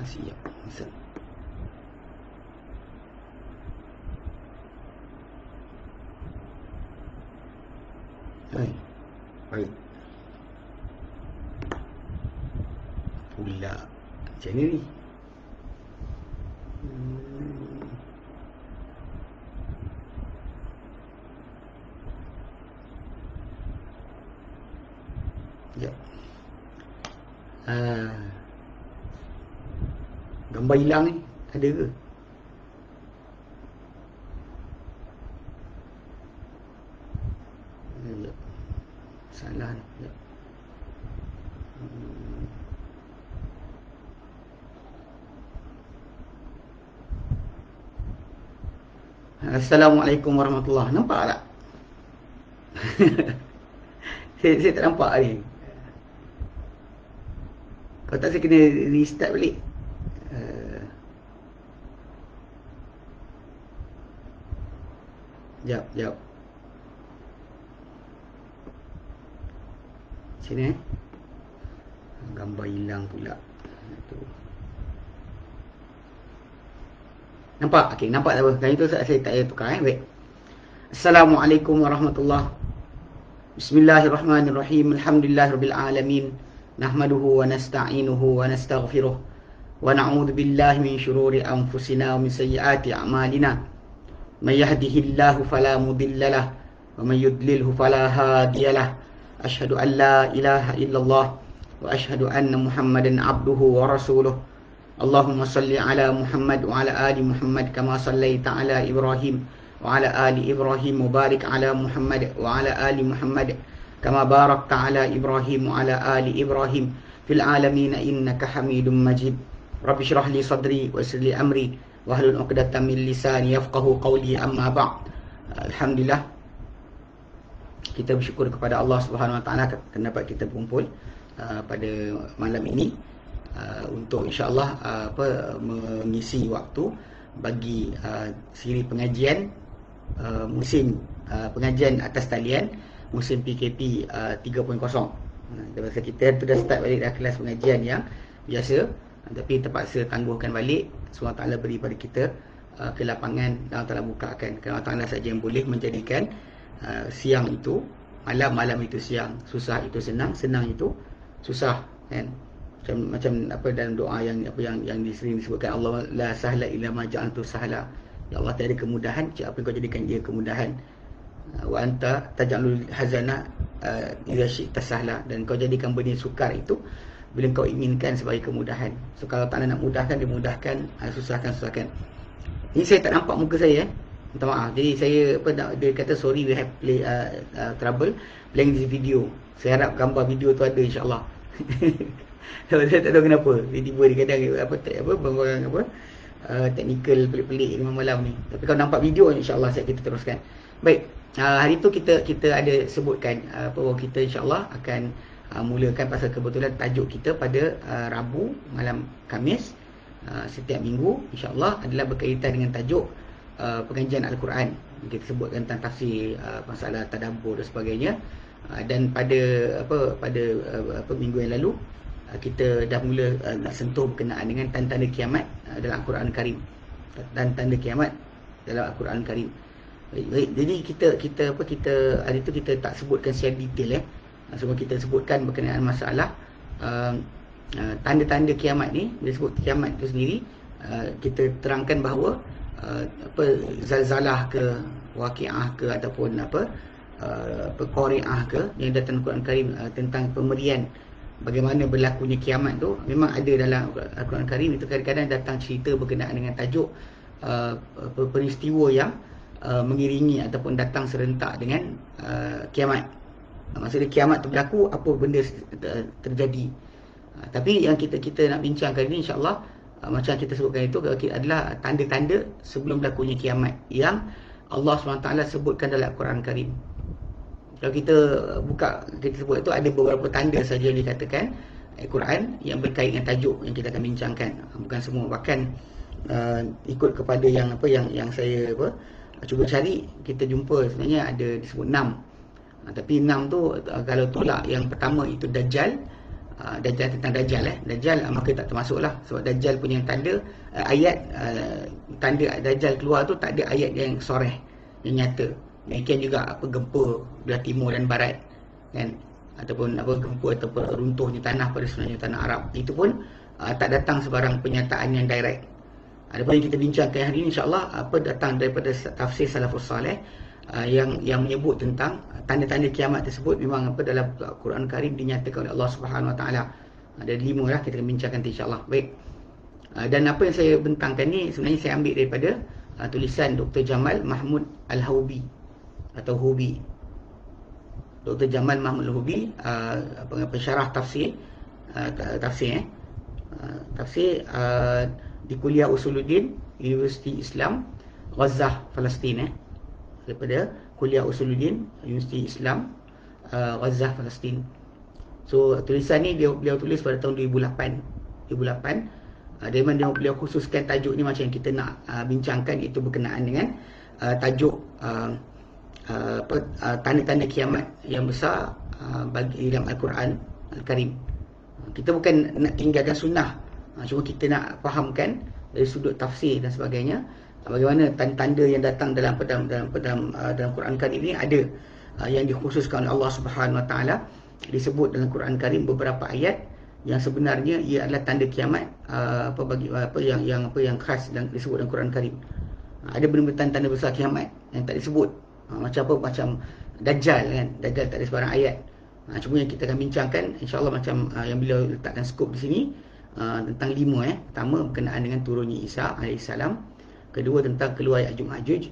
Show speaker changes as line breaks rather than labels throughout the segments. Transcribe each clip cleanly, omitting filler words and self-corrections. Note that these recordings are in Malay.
Siap. Set. Hai. Baik. Pula macam ni. Ya. Gambar hilang ni ada ke? Ya. Salah ni. Ya. Assalamualaikum warahmatullahi. Nampak tak? saya tak nampak ni. Kalau tak saya kena restart balik. Jap. Sini gambar hilang pula. Tu. Nampak? Okey, nampak tak apa? Kali tu saya tak payah tukar baik. Assalamualaikum warahmatullahi. Bismillahirrahmanirrahim. Alhamdulillahirabbil alamin. Nahmaduhu wa nasta'inuhu wa nastaghfiruh. Wa na'udzu billahi min syururi anfusina wa min sayyiati a'malina. Man yahdihillahu fala mudilla lahu wa man yudlilhu fala hadiya lahu. Asyhadu an la ilaha illallah wa asyhadu anna Muhammadan abduhu wa rasuluh. Allahumma salli ala Muhammad wa ala ali Muhammad kama sallaita ala Ibrahim wa ala ali Ibrahim wa barik ala Muhammad wa ala ali Muhammad kama barakta ala Ibrahim wa ala ali Ibrahim fil alamin innaka Hamidum Majid. Rabbi shrah li sadri wa yassir li amri wahlul 'uqdatam min lisani yafqahu qawli, amma ba'd. Alhamdulillah, kita bersyukur kepada Allah Subhanahu Wa Taala kerana dapat kita berkumpul pada malam ini untuk insya-Allah mengisi waktu bagi siri pengajian musim pengajian atas talian musim PKP 3.0. Sebab kita tu dah start balik dah kelas pengajian yang biasa, tapi terpaksa tangguhkan balik. Allah Ta'ala beri pada kita ke lapangan, Allah Ta'ala bukakan. Kerana Allah Ta'ala saja yang boleh menjadikan siang itu malam itu siang, susah itu senang, senang itu susah, kan? Macam apa dalam doa yang sering disebutkan, Allah la sahla illa ma ja'altu sahla. Ya Allah, tiada kemudahan apa yang kau jadikan dia kemudahan. Wa anta taj'alul hazana idza syi'ta sahla, dan kau jadikan benda sukar itu bila kau inginkan sebagai kemudahan. So kalau tak nak mudahkan, dia mudahkan, susahkan. Ini saya tak nampak muka saya, minta maaf. Jadi saya dia kata sorry, we have play trouble playing this video. Saya harap gambar video tu ada, insya-Allah. Saya tak tahu kenapa tiba-tiba dia kadang teknikal pelik-pelik malam ni. Tapi kalau nampak video, insya-Allah kita teruskan. Baik, hari tu kita ada sebutkan bahawa kita insya-Allah akan mulakan, pasal kebetulan tajuk kita pada Rabu malam Khamis setiap minggu insya-Allah adalah berkaitan dengan tajuk pengajian Al-Quran. Kita sebutkan tentang tafsir, masalah tadabbur dan sebagainya. Dan pada minggu yang lalu kita dah mula nak sentuh berkenaan dengan tanda-tanda kiamat dalam Al-Quran Karim. Tanda kiamat dalam Al-Quran Karim. Baik, jadi kita hari tu kita tak sebutkan secara detail Semua kita sebutkan berkenaan masalah tanda-tanda kiamat ni. Bila sebut kiamat tu sendiri, kita terangkan bahawa zalzalah ke, waqiah ke, ataupun qari'ah ke yang datang Al-Quran Karim tentang pemberian bagaimana berlakunya kiamat tu, memang ada dalam Al-Quran Karim. Itu kadang-kadang datang cerita berkenaan dengan tajuk peristiwa yang mengiringi ataupun datang serentak dengan kiamat. Maksudnya kiamat tu berlaku, apa benda terjadi. Tapi yang kita nak bincangkan ini insya-Allah, macam kita sebutkan itu adalah tanda-tanda sebelum berlakunya kiamat yang Allah SWT sebutkan dalam Al-Quran Karim. Kalau kita buka, kita sebut itu ada beberapa tanda saja yang dikatakan Al-Quran yang berkait dengan tajuk yang kita akan bincangkan. Bukan semua, bahkan ikut kepada yang saya cuba cari, kita jumpa sebenarnya ada disebut 6. Tapi 6 tu kalau tolak yang pertama itu Dajjal. Dajjal tentang Dajjal Dajjal maka tak termasuklah, sebab Dajjal punya tanda ayat tanda Dajjal keluar tu tak ada ayat yang soreh, yang nyata. Demikian juga gempa belah timur dan barat kan, ataupun gempa ataupun runtuhnya tanah pada sebenarnya tanah Arab, itu pun tak datang sebarang penyataan yang direct. Adapun yang kita bincangkan hari ini insya-Allah datang daripada tafsir salafus salih yang menyebut tentang tanda-tanda kiamat tersebut. Memang dalam Al-Quran Karim dinyatakan oleh Allah Subhanahu Wa Taala. Ada 5 lah, kita akan bincangkan insya-Allah. Baik. Dan apa yang saya bentangkan ni sebenarnya saya ambil daripada tulisan Dr. Jamal Mahmud Al-Houbi atau Hubi. Dr. Jamal Mahmud Al-Houbi, pensyarah tafsir di Kuliah Usuluddin Universiti Islam Gaza, Palestin daripada Kuliah Usuluddin Universiti Islam Gaza, Palestin. So tulisan ni beliau tulis pada tahun 2008. Dari mana beliau khususkan tajuk ni macam yang kita nak bincangkan, itu berkenaan dengan tajuk tanda-tanda kiamat yang besar bagi dalam Al-Quran Al-Karim. Kita bukan nak tinggalkan sunnah, cuma kita nak fahamkan dari sudut tafsir dan sebagainya, bagaimana tanda-tanda yang datang dalam Quran Karim ini ada yang dikhususkan oleh Allah Subhanahu Wa Taala. Disebut dalam Quran Karim beberapa ayat yang sebenarnya ia adalah tanda kiamat, yang khas dan disebut dalam Quran Karim. Ada benda-benda tanda besar kiamat yang tak disebut, macam Dajjal kan. Dajjal tak ada sebarang ayat. Cuma yang kita akan bincangkan insya-Allah macam yang beliau letakkan skop di sini, tentang 5. Pertama berkenaan dengan turunnya Isa alaihissalam, kedua tentang keluar Ya'juj Ma'juj,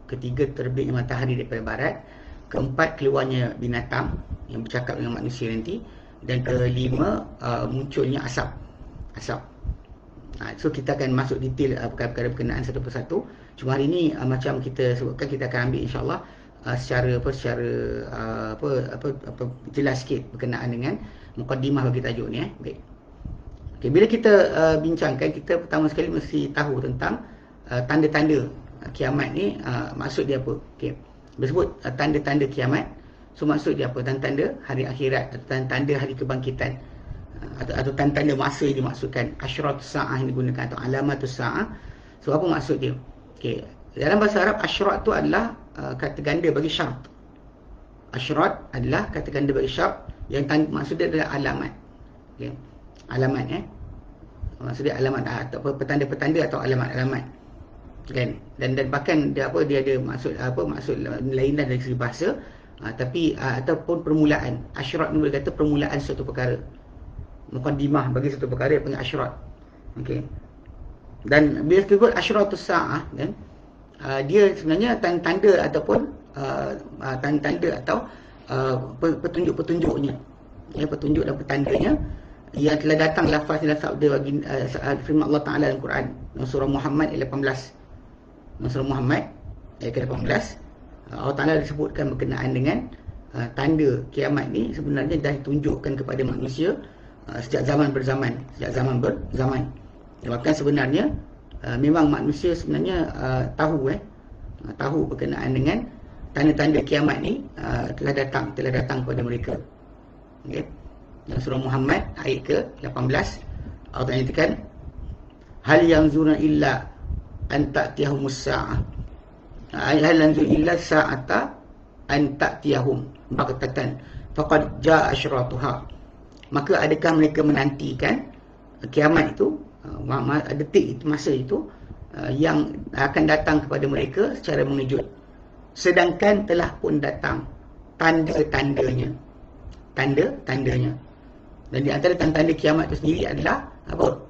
ketiga terbitnya matahari daripada barat, keempat keluarnya binatang yang bercakap dengan manusia nanti, dan kelima munculnya asap. So kita akan masuk detail perkara-perkara berkenaan satu persatu. Cuma hari ini macam kita sebutkan, kita akan ambil insya-Allah secara jelas sikit berkenaan dengan mukaddimah bagi tajuk ni. Baik. Okay, bila kita bincangkan, kita pertama sekali mesti tahu tentang tanda-tanda kiamat ni, maksud dia apa. Okey. Disebut tanda-tanda kiamat. So maksud dia apa? Tanda-tanda hari akhirat, atau tanda-tanda hari kebangkitan, atau tanda-tanda masa yang dimaksudkan. Asyratus sa'ah yang digunakan, atau alamatus sa'ah. So apa maksud dia? Okey. Dalam bahasa Arab, asyrat tu adalah kata ganda bagi syarat. Asyrat adalah kata ganda bagi syarat, yang maksud dia adalah alamat. Okey. Alamat maksudnya alamat, atau petanda-petanda atau alamat-alamat kan. Dan bahkan dia ada maksud lain dari segi bahasa, tapi ataupun permulaan. Asyrat ni boleh kata permulaan suatu perkara, mukaddimah bagi suatu perkara yang panggil asyrat. Okey. Dan bila disebut asyratus sa'ah kan, dia sebenarnya tanda-tanda ataupun tanda-tanda atau petunjuk-petunjuknya, petunjuk dan petandanya yang telah datang lafaz dalam sabda bagi firman Allah Taala dalam Quran dalam surah Muhammad ayat 18. Dalam surah Muhammad ayat ke-18, Allah Taala disebutkan berkenaan dengan tanda kiamat ni sebenarnya dah ditunjukkan kepada manusia sejak zaman berzaman. Bahkan sebenarnya memang manusia sebenarnya tahu berkenaan dengan tanda-tanda kiamat ni telah datang kepada mereka. Okey. Dalam surah Muhammad ayat ke-18, Allah nyatakan, hal yanzuruna illa an ta'tiyahumus sa'ah. Hal yanzuruna illa sa'ata an ta'tiyahum baghtatan faqad jaa asyratuha. Maka adakah mereka menantikan kiamat itu, detik itu, masa itu yang akan datang kepada mereka secara mengejut, sedangkan telah pun datang tanda-tandanya. Dan di antara tanda-tanda kiamat itu sendiri adalah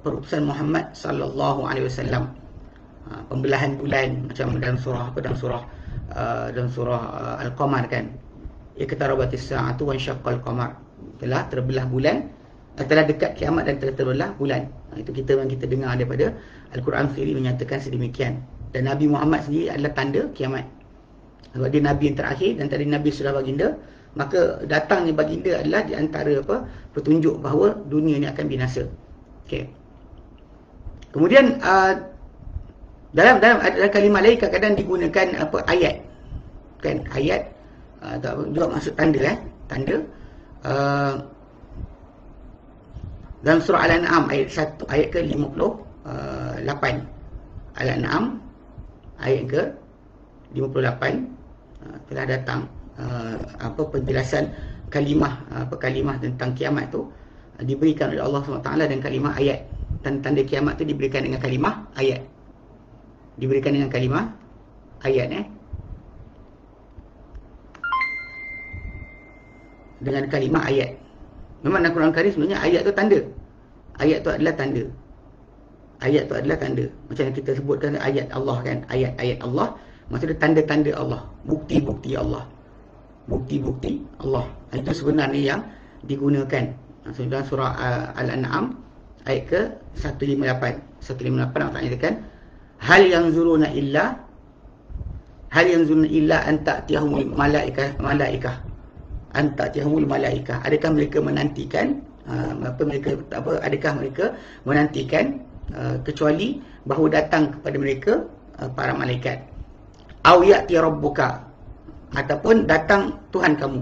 perutusan Muhammad sallallahu alaihi wasallam, pembelahan bulan macam dalam surah Al-Qamar kan, iqtarabatis sa'atu wa insyaqqal qamar. Telah terbelah bulan, telah dekat kiamat dan telah terbelah bulan. Itu kita dengar daripada Al-Quran sendiri menyatakan sedemikian. Dan Nabi Muhammad sendiri adalah tanda kiamat. Sebab dia Nabi yang terakhir dan tadi Nabi sudah baginda, maka datangnya baginda adalah di antara petunjuk bahawa dunia ni akan binasa. Okey. Kemudian dalam kalimah lain kadang-kadang digunakan ayat. Kan ayat juga maksud tanda tanda. Dalam surah Al-An'am ayat 1 ayat ke-58. Al-An'am ayat ke-58 telah datang penjelasan kalimah kalimah tentang kiamat tu diberikan oleh Allah SWT, dan kalimah ayat dan tanda kiamat tu diberikan dengan kalimah ayat. Diberikan dengan kalimah ayat dengan kalimah ayat. Memang dalam Quran Karim sebenarnya ayat tu tanda. Ayat tu adalah tanda. Ayat tu adalah tanda. Macam yang kita sebutkan ayat Allah kan. Ayat-ayat Allah, maksudnya tanda-tanda Allah, bukti-bukti Allah. Bukti-bukti Allah. Itu sebenarnya yang digunakan. Dalam surah Al-An'am ayat ke 158. 158 Allah nyatakan, hal yanzuruna illa an ta'tiyahumul malaikah. Anta'tiyahumul malaikah. Adakah mereka menantikan adakah mereka menantikan kecuali bahawa datang kepada mereka para malaikat. Au ya'ti rabbuka, ataupun datang Tuhan kamu.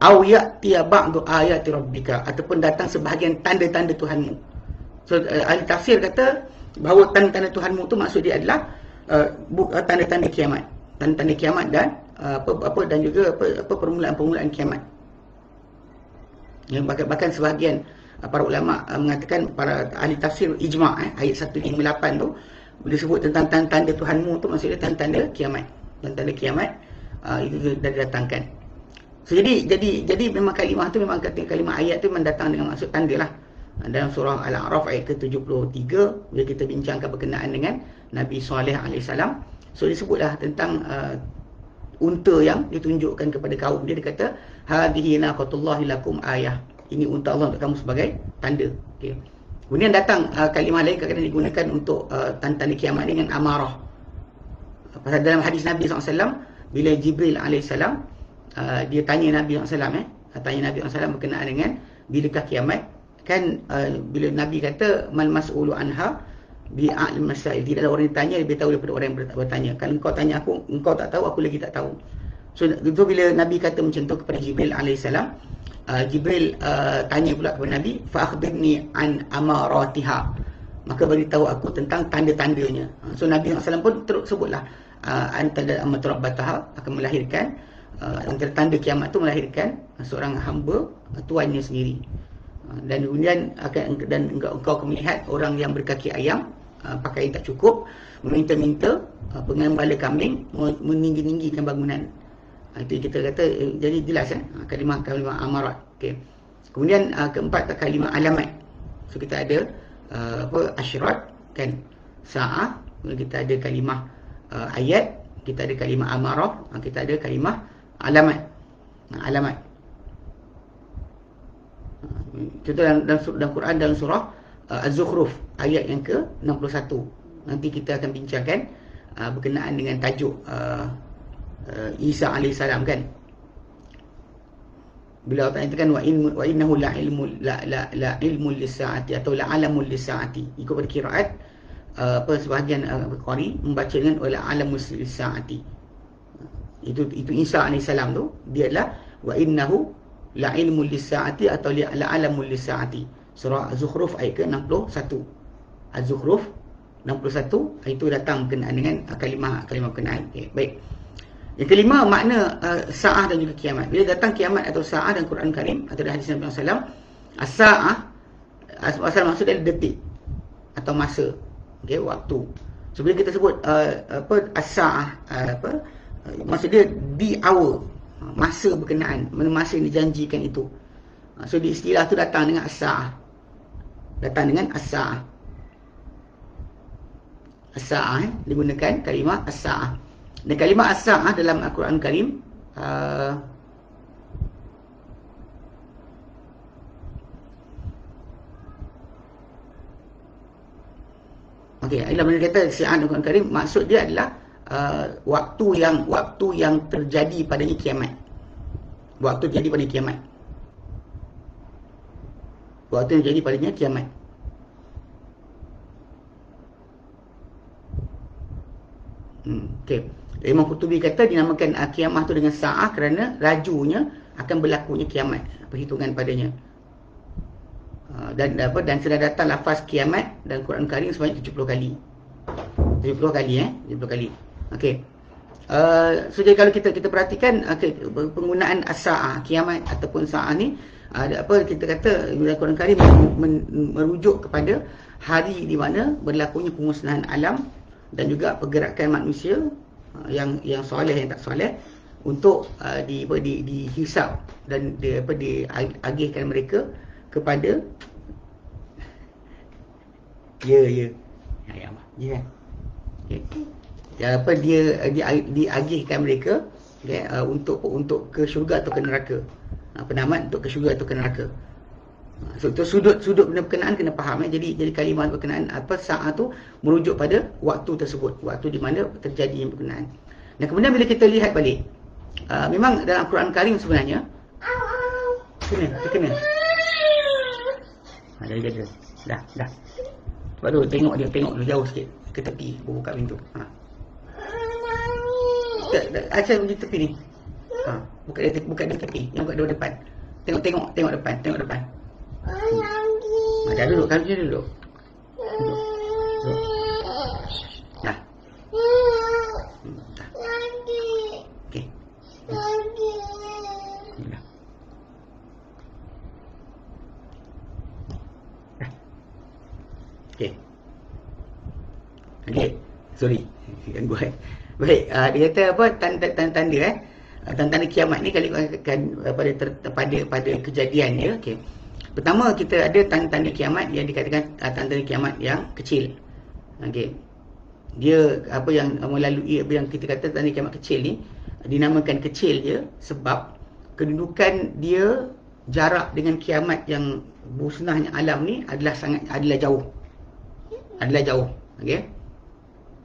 Au ya'ti ba'du ayati rabbika, ataupun datang sebahagian tanda-tanda Tuhanmu. So ahli tafsir kata bahawa tanda-tanda Tuhanmu tu maksud dia adalah tanda-tanda kiamat. Tanda-tanda kiamat dan dan juga permulaan-permulaan kiamat. Bahkan sebahagian para ulama mengatakan, para ahli tafsir ijma' ayat 158 tu bila sebut tentang tanda-tanda Tuhanmu tu maksudnya tanda-tanda kiamat. Tanda-tanda kiamat itu dah didatangkan. So jadi memang kalimah tu, memang kalimah ayat tu memang datang dengan maksud tanda lah. Dalam surah Al-A'raf ayat ke-73 bila kita bincangkan berkenaan dengan Nabi Saleh alaihissalam, so disebutlah tentang unta yang ditunjukkan kepada kaum dia. Dia kata, hadhihi naqatullahi lakum ayah. Ini unta Allah untuk kamu sebagai tanda. Okay. Kemudian datang kalimah lain kadang-kadang digunakan untuk tanda-tanda kiamat dengan amarah. Pasal dalam hadis Nabi SAW, bila Jibril alaihissalam dia tanya Nabi SAW tanya Nabi SAW berkenaan dengan bilakah kiamat, kan bila Nabi kata mal mas'ulu anha bi'al masail, tidak ada orang yang tanya lebih tahu daripada orang yang bertanya. Kalau engkau tanya aku, engkau tak tahu, aku lagi tak tahu. So itu bila Nabi kata macam tu kepada Jibril alaihissalam, Jibril tanya pula kepada Nabi, fa akhbirni an amaratiha, maka beritahu aku tentang tanda-tandanya. So Nabi SAW pun terus sebutlah antara amarabbataha, akan melahirkan antara tanda kiamat tu melahirkan seorang hamba tuannya sendiri. Dan kemudian engkau akan melihat orang yang berkaki ayam, pakaian tak cukup, meminta-minta pengembala kambing meninggi-tinggikan bangunan. Itu kita kata, jadi jelas kalimah amarat. Okay. Kemudian keempat kalimah alamat. So kita ada asyrat kan, sa'ah, kita ada kalimah ayat, kita ada kalimah amarah, kita ada kalimah alamat. Alamat. Contoh dalam Quran, dalam surah Az-Zukhruf ayat yang ke-61. Nanti kita akan bincangkan berkenaan dengan tajuk Isa alaihissalam kan. Bila Allah nyatakan wa innahu la ilmul lis-saati atau la alamul lis-saati. Ikut pada qiraat sebahagian qari membaca dengan wala alamul lis-saati. Itu Isa alaihissalam tu, dia adalah wa innahu la ilmul lis-saati atau la alamul lis-saati. Surah Az-Zukhruf ayat ke-61. Az-Zukhruf 61 itu datang berkenaan dengan kalimah berkenaan. Okay, baik. Yang kelima, makna sa'ah dan juga kiamat. Bila datang kiamat atau sa'ah dan Quran Karim atau hadis Nabi SAW, as-sa'ah asal maksud dia detik atau masa, okay, waktu. So bila kita sebut as-sa'ah maksud dia the hour, masa berkenaan, masa yang dijanjikan itu. So di istilah tu datang dengan as-sa'ah. Datang dengan as-sa'ah. As-sa'ah digunakan kalimah as-sa'ah. Dan kalimah as-sa'ah dalam Al-Quran Karim Okey, Ilham Nabi kata sa'ah Al-Quran Karim, maksud dia adalah waktu yang terjadi padanya kiamat. Waktu terjadi pada kiamat. Waktu yang terjadi padanya kiamat. Okey. Imam Qurtubi kata dinamakan kiamat tu dengan sa'ah kerana lajunya akan berlakunya kiamat, perhitungan padanya. Dan sudah datang lafaz kiamat dalam Quran Karim sebanyak 70 kali. 70 kali 70 kali. Okey. So jadi kalau kita perhatikan penggunaan as-sa'ah, kiamat ataupun sa'ah ni kita kata dalam Quran Karim merujuk kepada hari di mana berlakunya pemusnahan alam dan juga pergerakan manusia yang soleh yang tak soleh untuk dihisap dan diagihkan mereka kepada ya kan. Diagihkan mereka untuk ke syurga atau ke neraka. Penamat untuk ke syurga atau ke neraka. So, sudut benda berkenaan kena faham. Jadi kalimah berkenaan saat tu merujuk pada waktu tersebut, waktu di mana terjadi yang berkenaan. Dan kemudian bila kita lihat balik, memang dalam Quran Karim sebenarnya kena. Dah. Sebab tu tengok dulu jauh sikit ke tepi, buka pintu. Asal di tepi ni. Buka dia tepi, yang buka dia depan. Tengok depan. Dah duduk, kalau dia duduk. Dah. Okey. Dah. Okey. Sorry. Ganggu. Baik, dia kata tanda-tanda kiamat ni kalau pada kejadian dia. Okey. Pertama kita ada tanda-tanda kiamat yang dikatakan tanda kiamat yang kecil. Okey. Dia yang melalui yang kita kata tanda kiamat kecil ni dinamakan kecil dia sebab kedudukan dia jarak dengan kiamat yang musnahnya alam ni adalah jauh. Okey.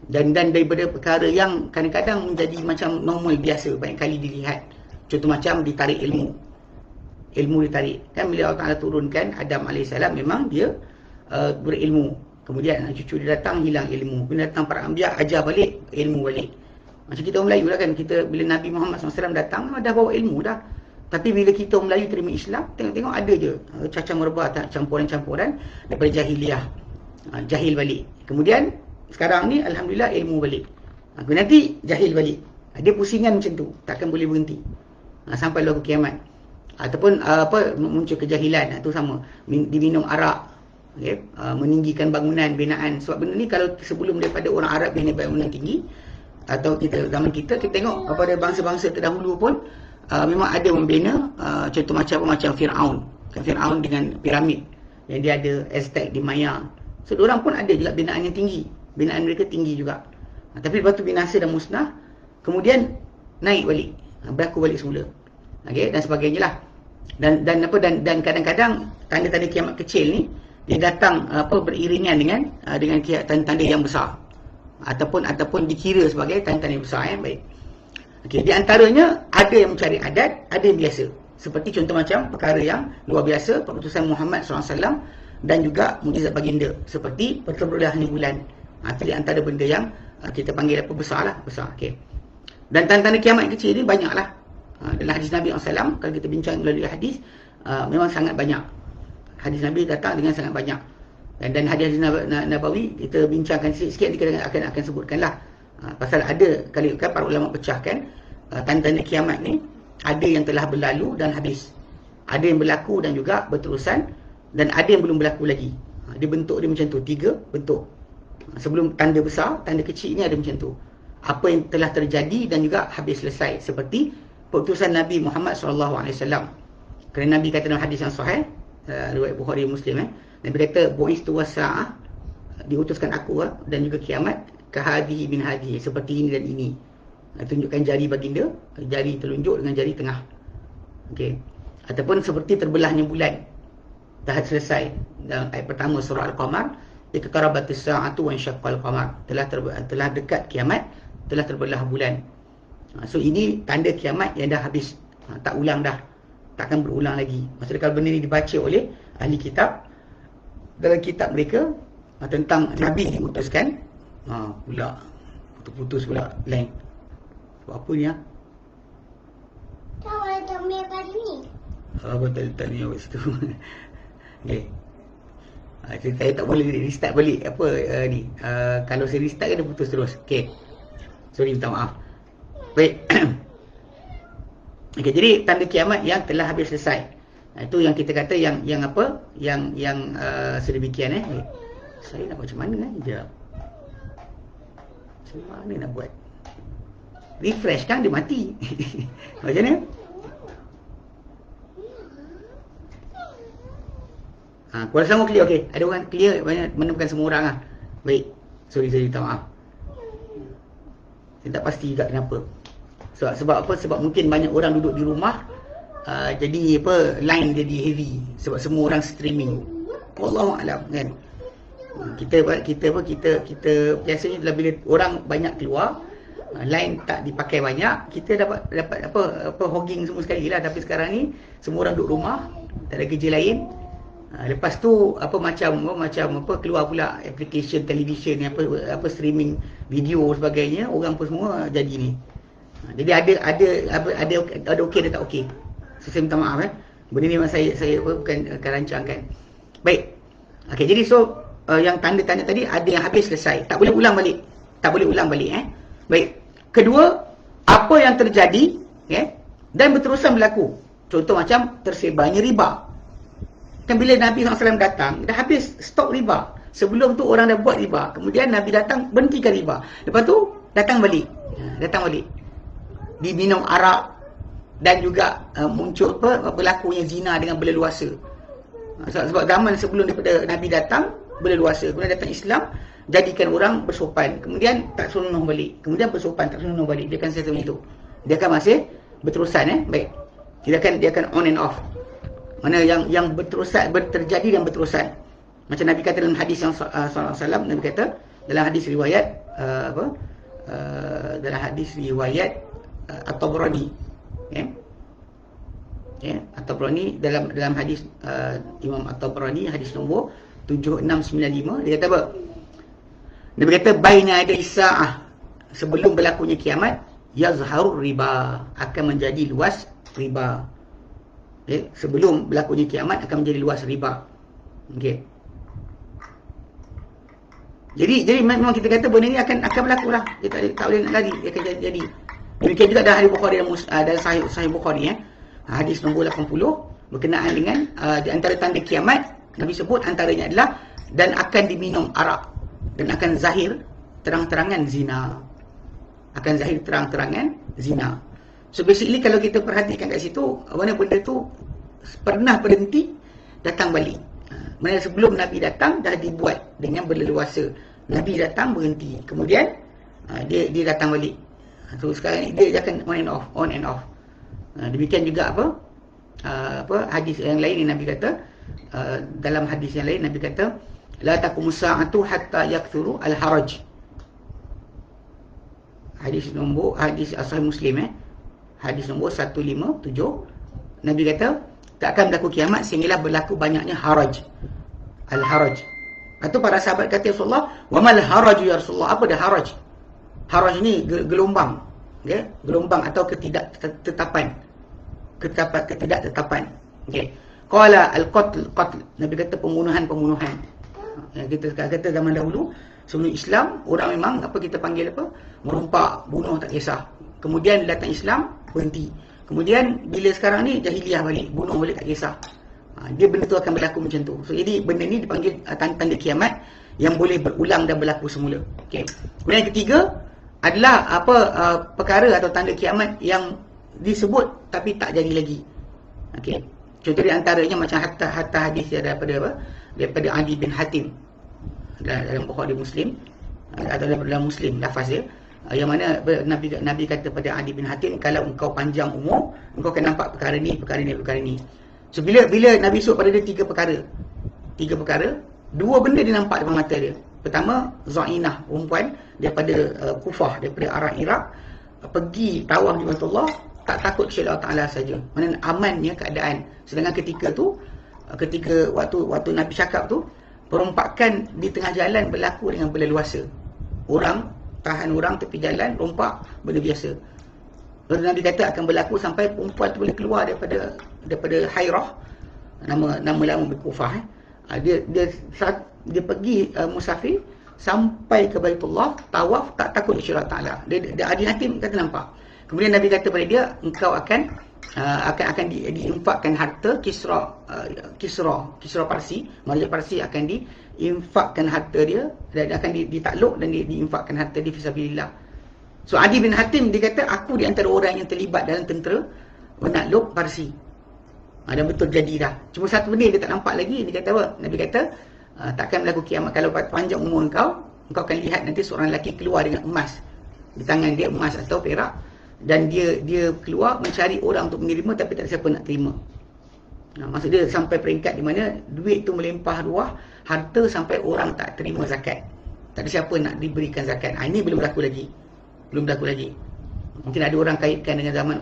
Dan daripada perkara yang kadang-kadang menjadi macam normal biasa, banyak kali dilihat. Contoh macam ditarik ilmu ditarik. Kan bila Allah Ta'ala turunkan Adam AS memang dia berilmu. Kemudian cucu dia datang hilang ilmu. Bila datang para anbiya ajar balik ilmu balik. Macam kita orang Melayu lah kan, kita bila Nabi Muhammad SAW datang dah bawa ilmu dah. Tapi bila kita orang Melayu terima Islam, tengok ada je cacah merebah, campuran-campuran daripada jahiliah. Jahil balik. Kemudian sekarang ni alhamdulillah ilmu balik. Nanti jahil balik. Dia pusingan macam tu, takkan boleh berhenti. Sampai lagu kiamat. Ataupun muncul kejahilan, itu sama. Diminum arak, okay? Meninggikan bangunan, binaan. Sebab benda ni kalau sebelum daripada orang Arab yang bangunan tinggi, atau zaman kita tengok kepada bangsa-bangsa terdahulu pun memang ada membina, contoh macam Fir'aun. Fir'aun dengan piramid yang dia ada Aztec di Maya. So diorang pun ada juga binaan yang tinggi. Binaan mereka tinggi juga. Tapi lepas tu binasa dan musnah, kemudian naik balik, berlaku balik semula. Okay? Dan sebagainya lah. Dan kadang-kadang tanda-tanda kiamat kecil ni dia datang beriringan dengan tanda-tanda yang besar, ataupun dikira sebagai tanda-tanda yang besar. Baik. Okey, di antaranya ada yang mencari adat, ada yang biasa. Seperti contoh macam perkara yang luar biasa, pengutusan Muhammad SAW dan juga mukjizat baginda, seperti pertemuan bulan. Itu di antara benda yang kita panggil besar. Okey. Dan tanda-tanda kiamat kecil ni banyaklah. Dalam hadis Nabi SAW, kalau kita bincang melalui hadis, memang sangat banyak. Hadis Nabi datang dengan sangat banyak. Dan hadis Nabawi kita bincangkan sikit-sikit, kita akan sebutkanlah. Pasal ada kali kan para ulama pecahkan tanda-tanda kiamat ni, ada yang telah berlalu dan habis, ada yang berlaku dan juga berterusan, dan ada yang belum berlaku lagi. Dia bentuk dia macam tu, 3 bentuk. Sebelum tanda besar, tanda kecil ni ada macam tu. Apa yang telah terjadi dan juga habis selesai, seperti putusan Nabi Muhammad SAW. Kerana Nabi kata dalam hadis yang sahih, riwayat Bukhari Muslim, Nabi kata bu'istu was-sa'ah, diutuskan aku dan juga kiamat, kahadihi min hadihi, seperti ini dan ini. Tunjukkan jari baginda, jari telunjuk dengan jari tengah. Okey. Ataupun seperti terbelahnya bulan, dah selesai. Dalam ayat pertama surah Al-Qamar, iqtarabatis sa'atu wa insyaqqal qamar. Telah dekat kiamat, telah terbelah bulan. So ini tanda kiamat yang dah habis. Tak ulang dah. Takkan berulang lagi. Maksudnya kalau benda ni dibaca oleh ahli kitab, dalam kitab mereka tentang Nabi diutuskan, pula putus pula line. Sebab apa ni?
Tahu ada tamir pagi ni?
Betul ni awak situ. Okey. Saya tak boleh restart balik apa ni. Kalau saya restart kan dia putus terus. Okey. Sorry, minta maaf. Baik. Okey, jadi tanda kiamat yang telah habis selesai. Itu yang kita kata yang apa? Yang sedemikian Saya nak macam mana Sekejap. Macam mana nak buat? Refresh kan dia mati. Macam mana? Kuala Selangor clear, okey. Ada orang clear, mana bukan semua orang lah. Baik. Sorry, minta maaf. Saya tak pasti juga kenapa. Sebab apa? Sebab mungkin banyak orang duduk di rumah, jadi apa, line jadi heavy sebab semua orang streaming. Wallahu a'lam kan. Kita biasanya bila orang banyak keluar, line tak dipakai banyak, kita dapat apa hogging semua sekali lah. Tapi sekarang ni semua orang duduk rumah, tak ada kerja lain. Lepas tu macam keluar pula application television ni, apa streaming video sebagainya, orang pun semua jadi ni. Jadi ada okey, ada tak okey. So, saya minta maaf benda ni memang saya bukan akan rancangkan. Baik. Okey, jadi yang tanda-tanda tadi ada yang habis selesai, tak boleh ulang balik. Baik. Kedua, apa yang terjadi dan berterusan berlaku. Contoh macam tersebarnya riba. Kan bila Nabi SAW datang, dah habis stok riba. Sebelum tu orang dah buat riba. Kemudian Nabi datang, berhentikan riba. Lepas tu, datang balik. Diminum arak. Dan juga muncul berlakunya zina dengan berleluasa. Sebab zaman sebelum daripada Nabi datang, berleluasa. Kemudian datang Islam, jadikan orang bersopan. Kemudian tak seronok balik. Kemudian bersopan, tak seronok balik. Dia akan sistem itu. Dia akan masih berterusan. Baik. Dia akan on and off. Mana yang berterusan, terjadi dan berterusan. Macam Nabi kata dalam hadis yang SAW, Nabi kata dalam hadis riwayat At-Tabrani. At-Tabrani dalam hadis Imam At-Tabrani, hadis nombor 7695, dia kata apa? Nabi kata baina ada sa'ah, sebelum berlakunya kiamat, yazharur riba, akan menjadi luas riba. Sebelum berlakunya kiamat akan menjadi luas riba. Okey. Jadi memang kita kata benda ni akan berlaku lah. Dia tak boleh nak lari, dia akan jadi. Demikian juga dalam hadis Bukhari dan Sahih Bukhari hadis nombor 80 berkenaan dengan di antara tanda kiamat, Nabi sebut antaranya adalah dan akan diminum arak dan akan zahir terang-terangan zina. So basically kalau kita perhatikan kat situ, mana benda tu pernah berhenti, datang balik. Mana sebelum Nabi datang dah dibuat dengan berleluasa. Nabi datang berhenti, kemudian dia datang balik. So sekarang dia akan on and off. Demikian juga hadis yang lain yang Nabi kata, dalam hadis yang lain Nabi kata la taqumus sa'atu hatta yakthuru al-haraj. Hadis Sahih Muslim hadis nombor 157, Nabi kata tak akan berlaku kiamat sehinggalah berlaku banyaknya haraj. Al-haraj. Atau para sahabat kata Rasulullah, wa mal haraj ya Rasulullah? Apa dah haraj? Haraj ni gelombang, gelombang atau ketidaktetapan. Okey. Qala al-qatl, Nabi kata pembunuhan. Kita kata zaman dahulu sebelum Islam, orang memang kita panggil merompak, bunuh tak kisah. Kemudian datang Islam, berhenti. Kemudian bila sekarang ni jahiliah balik, bunuh balik tak kisah. Dia benda tu akan berlaku macam tu. So jadi benda ni dipanggil tanda kiamat yang boleh berulang dan berlaku semula. Okey. Kemudian yang ketiga adalah perkara atau tanda kiamat yang disebut tapi tak jadi lagi. Okey. Contoh di antaranya macam hatta hadis daripada Ali bin Hatim dalam Bukhari Muslim atau dalam Muslim lafaz dia, yang mana Nabi kata pada Ali bin Hatim, kalau engkau panjang umur, engkau akan nampak perkara ni. So bila Nabi sebut pada dia tiga perkara. Dua benda dia nampak depan mata dia. Pertama, Zainah, perempuan daripada Kufah, daripada Arab Iraq, pergi tawaf di Baitullah, tak takut kepada Allah Ta'ala saja. Mana amannya keadaan. Sedangkan ketika tu, ketika waktu Nabi cakap tu, perompakan di tengah jalan berlaku dengan berleluasa. Orang, tahan orang tepi jalan, rompak, benda biasa. Lalu Nabi kata akan berlaku sampai perempuan tu boleh keluar daripada Hairah, nama lama Kufah. Dia pergi musafir sampai ke Baitullah, tawaf, tak takut kepada Allah Ta'ala. Dia Adi Hatim kata nampak. Kemudian Nabi kata pada dia, engkau akan diinfakkan harta Kisra Parsi, Malik Parsi akan diinfakkan harta dia dan akan ditakluk dan diinfakkan harta dia fisabilillah. So Adi bin Hatim dia kata, aku di antara orang yang terlibat dalam tentera menakluk Parsi. Dan betul jadi dah. Cuma satu benda dia tak nampak lagi. Dia kata apa? Nabi kata, takkan berlaku kiamat kalau panjang umur engkau akan lihat nanti seorang lelaki keluar dengan emas. Di tangan dia emas atau perak, dan dia keluar mencari orang untuk menerima, tapi tak ada siapa nak terima. Maksud dia sampai peringkat di mana duit tu melimpah ruah, harta sampai orang tak terima zakat. Tak ada siapa nak diberikan zakat. Ini belum berlaku lagi. Mungkin ada orang kaitkan dengan zaman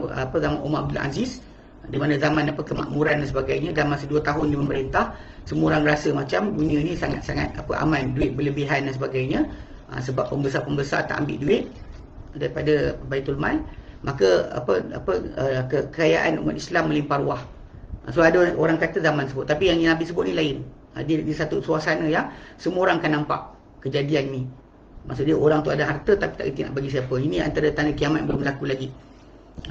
Umar bin Aziz, di mana zaman kemakmuran dan sebagainya, dan masa 2 tahun dia memerintah, semua orang rasa macam dunia ni sangat-sangat aman, duit berlebihan dan sebagainya, sebab pembesar-pembesar tak ambil duit daripada Baitul Mal, maka kekayaan umat Islam melimpah ruah. So ada orang kata zaman sebut, tapi yang Nabi sebut ni lain. Di satu suasana yang semua orang akan nampak kejadian ni. Maksudnya orang tu ada harta tapi tak kerti nak bagi siapa. Ini antara tanda kiamat belum berlaku lagi.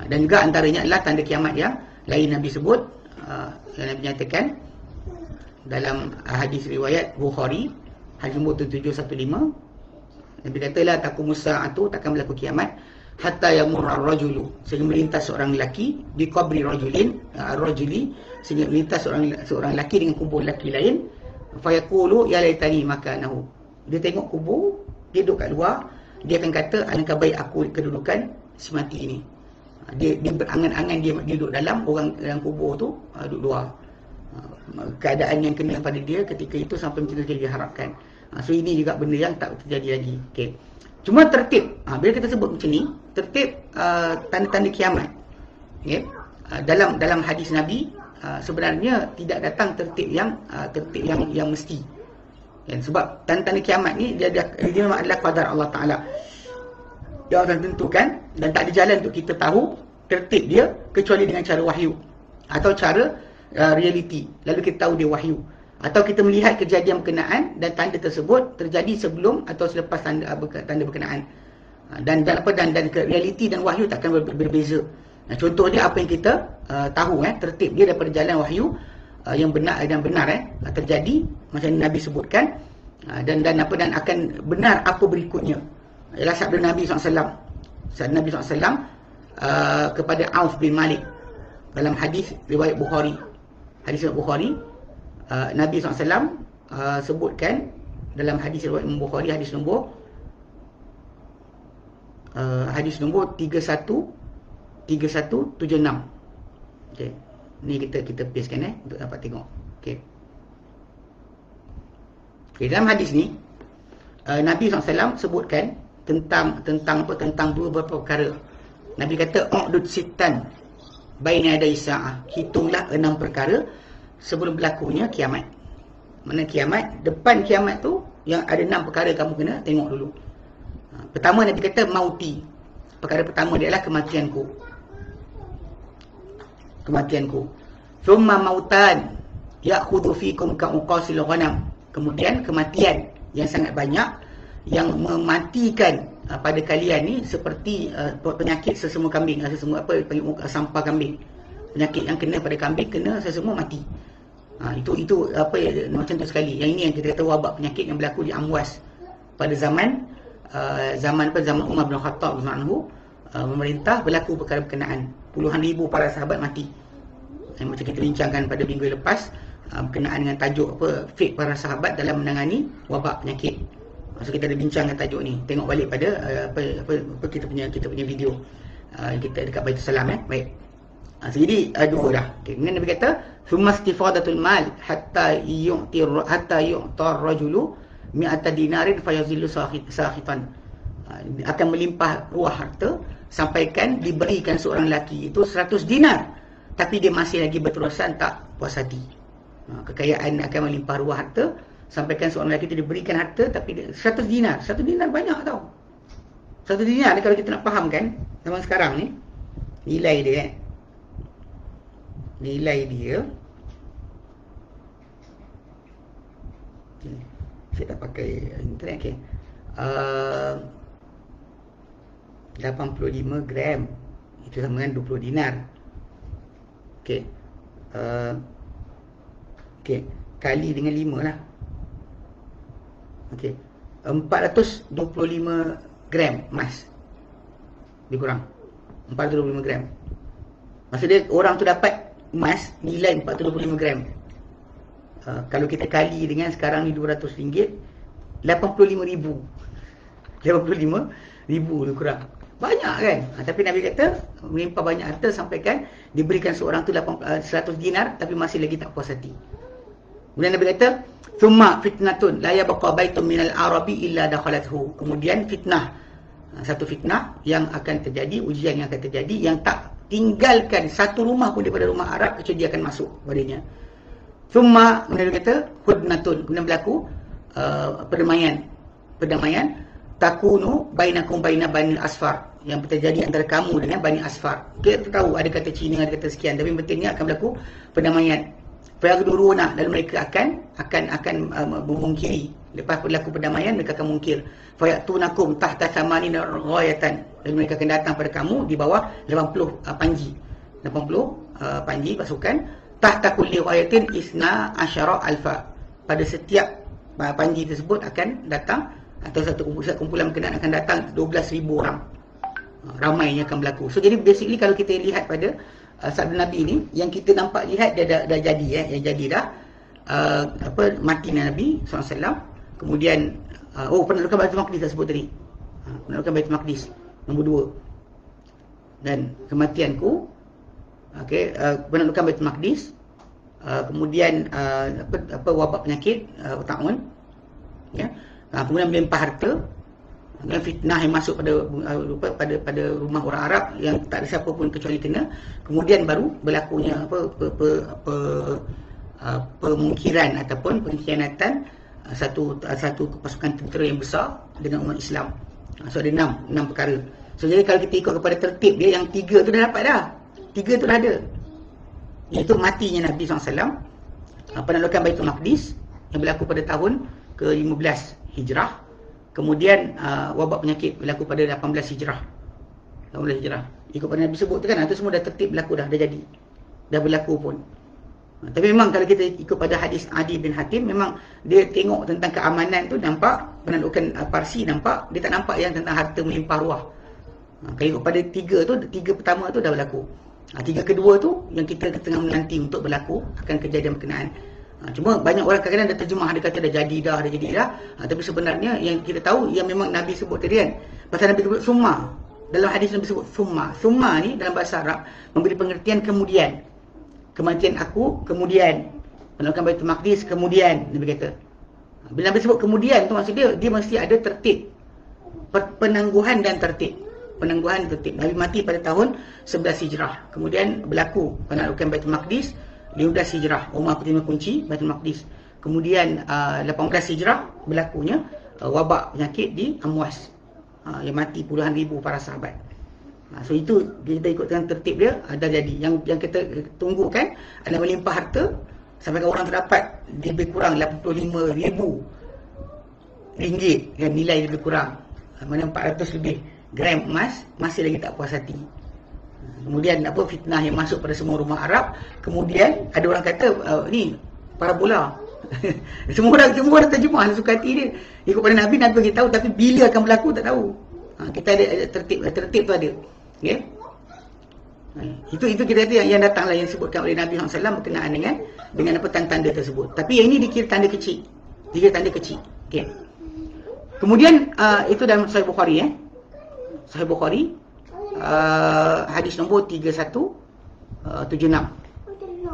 Dan juga antaranya adalah tanda kiamat yang lain Nabi sebut, yang Nabi nyatakan dalam hadis riwayat Bukhari, hadis nombor 715. Nabi kata, la taqumus sa'atu, takkan berlaku kiamat hatta yamurra ar-rajulu, sehingga melintas seorang lelaki di qabri rajulin, ar-rajuli, sehingga melintas seorang lelaki dengan kubur lelaki lain, fayaqulu ya laitani makanahu. Dia tengok kubur, dia duduk kat luar, dia akan kata, alangkah baik aku kedudukan si mati ini. Dia berangan-angan, dia duduk dalam, orang dalam kubur tu duduk luar. Keadaan yang kena pada dia ketika itu sampai macam tu dia harapkan. So ini juga benda yang tak terjadi lagi. Okay. Cuma tertib, bila kita sebut macam ni, tertib tanda-tanda kiamat. Okay. Dalam hadis Nabi, sebenarnya tidak datang tertib yang mesti. Sebab tanda-tanda kiamat ni dia memang adalah qadar Allah Ta'ala yang akan tentukan, dan tak ada jalan untuk kita tahu tertib dia kecuali dengan cara wahyu atau cara realiti, lalu kita tahu dia wahyu, atau kita melihat kejadian berkenaan dan tanda tersebut terjadi sebelum atau selepas tanda berkenaan, dan realiti dan wahyu takkan berbeza. Contoh dia apa yang kita tahu, tertib dia daripada jalan wahyu yang benar terjadi macam Nabi sebutkan, dan akan benar apa berikutnya ialah sabda Nabi SAW. Sabda Nabi SAW kepada Auf bin Malik dalam hadis riwayat Bukhari. Nabi SAW sebutkan dalam hadis riwayat Bukhari, hadis nombor 3176. Okey. Ni kita pastekan untuk dapat tengok. Okey. Dalam hadis ni Nabi SAW sebutkan tentang beberapa perkara. Nabi kata u'dud sittan baina yaday sa'ah, hitunglah 6 perkara sebelum berlakunya kiamat. Mana kiamat, depan kiamat tu yang ada 6 perkara kamu kena tengok dulu. Pertama Nabi kata mauti. Perkara pertama dia adalah kematianku. Thumma mautan ya'khudhu fikum ka'uqasil ghanam. Kemudian kematian yang sangat banyak yang mematikan pada kalian ni seperti penyakit sesemua kambing, sesemua sampah kambing. Penyakit yang kena pada kambing kena sesemua mati. Itu macam tu sekali. Yang ini yang kita kata wabak penyakit yang berlaku di Amwas pada zaman Umar bin Khattab memerintah, berlaku perkara berkenaan. Puluhan ribu para sahabat mati. Macam kita bincangkan pada minggu lepas, berkenaan dengan tajuk fate para sahabat dalam menangani wabak penyakit. So kita ada bincangkan tajuk ni. Tengok balik pada kita punya video kita dekat Baitul Salam. Baik. So jadi dua dah. Okay. Kemudian Nabi kata thumma istifadatul mal hatta yu'ta ar-rajulu mi'ata dinarin fayazillu sakhitan. Akan melimpah ruah harta sampaikan diberikan seorang lelaki itu 100 dinar, tapi dia masih lagi berterusan tak puas hati. Kekayaan akan melimpah ruah harta sampaikan seorang lelaki itu diberikan harta, tapi 100 dinar. 1 dinar banyak tau. 1 dinar ni kalau kita nak faham kan, zaman sekarang ni nilai dia kan, nilai dia saya tak pakai internet. Okay. 85 gram itu sama dengan 20 dinar. Okey. Okey, kali dengan 5 lah. Okey. 425 gram emas. Lebih kurang 425 gram. Maksudnya orang tu dapat emas nilai 425 gram. Kalau kita kali dengan sekarang ni RM200, 85,000. 85,000 lebih kurang. Banyak kan? Tapi Nabi kata melimpah banyak harta sampaikan diberikan seorang tu 100 dinar, tapi masih lagi tak puas hati. Kemudian Nabi kata, "Thumma fitnatun la yabqa baitun minal arabi illa dakhalathu." Kemudian fitnah, satu fitnah yang akan terjadi, ujian yang akan terjadi, yang tak tinggalkan satu rumah pun daripada rumah Arab kecuali dia akan masuk padanya. Thumma, Nabi kata, hudnatun, kemudian berlaku perdamaian takunu bainakum baina Bani Asfar, yang terjadi antara kamu dengan Bani Asfar. Kita tahu ada kata Cina, ada kata sekian, tapi pentingnya akan berlaku perdamaian. Fayaghduruna, lalu mereka akan memungkiri. Lepas berlaku perdamaian, mereka akan mungkir. Fayatunakum tahta thamanina ghayatan, lalu mereka akan datang pada kamu di bawah 80 panji. 80 panji pasukan. Tahta kulli ghayatin isna asyara alfa. Pada setiap panji tersebut akan datang, atau satu kumpulan berkenaan akan datang 12,000 orang. Ramainya akan berlaku. So jadi basically kalau kita lihat pada sabda Nabi ni, yang kita nampak lihat dia dah jadi yang jadi dah matinya Nabi SAW. Kemudian penaklukan Baitul Maqdis dah sebut tadi. Penaklukan Baitul Maqdis nombor 2. Dan kematianku, okey, penaklukan Baitul Maqdis, kemudian wabak penyakit taun, ya. Kemudian melimpah harta, dan fitnah yang masuk pada rumah orang Arab yang tak ada siapa pun kecuali kena. Kemudian baru berlakunya pemungkiran ataupun pengkhianatan satu pasukan tentera yang besar dengan umat Islam. So ada 6 perkara. So jadi kalau kita ikut kepada tertib dia, yang 3 tu dah dapat dah. 3 tu dah ada. Iaitu matinya Nabi SAW, penaklukan Baitul Maqdis yang berlaku pada tahun ke-15 Hijrah. Kemudian wabak penyakit berlaku pada 18 Hijrah. 18 Hijrah. Ikut pada Nabi sebut tu kan, itu semua dah tertib berlaku dah jadi. Dah berlaku pun. Tapi memang kalau kita ikut pada hadis Adi bin Hatim, memang dia tengok tentang keamanan tu nampak, penaklukan Parsi nampak, dia tak nampak yang tentang harta melimpah ruah. Kalau ikut pada 3 tu, 3 pertama tu dah berlaku. 3 kedua tu yang kita tengah menanti untuk berlaku, akan kejadian berkenaan. Cuma banyak orang kadang-kadang dah terjemah, dia kata dah jadi dah. Tapi sebenarnya yang kita tahu, yang memang Nabi sebut tadi kan, pasal Nabi sebut summa. Dalam hadis Nabi sebut summa. Summa ni dalam bahasa Arab memberi pengertian kemudian. Kematian aku, kemudian penaklukan Baitul Maqdis, kemudian Nabi kata. Bila Nabi sebut kemudian tu, maksud dia mesti ada tertib, penangguhan dan tertib. Penangguhan dan tertib. Nabi mati pada tahun 11 Hijrah. Kemudian berlaku penaklukan Baitul Maqdis 15 Hijrah, Umar penerima kunci Baitul Maqdis. Kemudian 18 Hijrah berlakunya wabak penyakit di Amwas, yang mati puluhan ribu para sahabat. So itu kita ikut dengan tertib dia, dah jadi. Yang kita tunggu kan, ada melimpah harta sampai orang terdapat lebih kurang 85,000 ringgit, kan, nilai lebih kurang, mana 400 lebih gram emas, masih lagi tak puas hati. Kemudian fitnah yang masuk pada semua rumah Arab. Kemudian ada orang kata ni parabola. semua orang terjemah suka hati dia. Ikut pada Nabi bagi tahu, tapi bila akan berlaku tak tahu. Kita ada tertib tu ada. Okey. Itu kita kata yang datanglah, yang disebutkan oleh Nabi SAW berkenaan dengan tanda tersebut. Tapi yang ini dikira tanda kecil. Okey. Kemudian itu dalam Sahih Bukhari Sahih Bukhari hadis nombor 3176.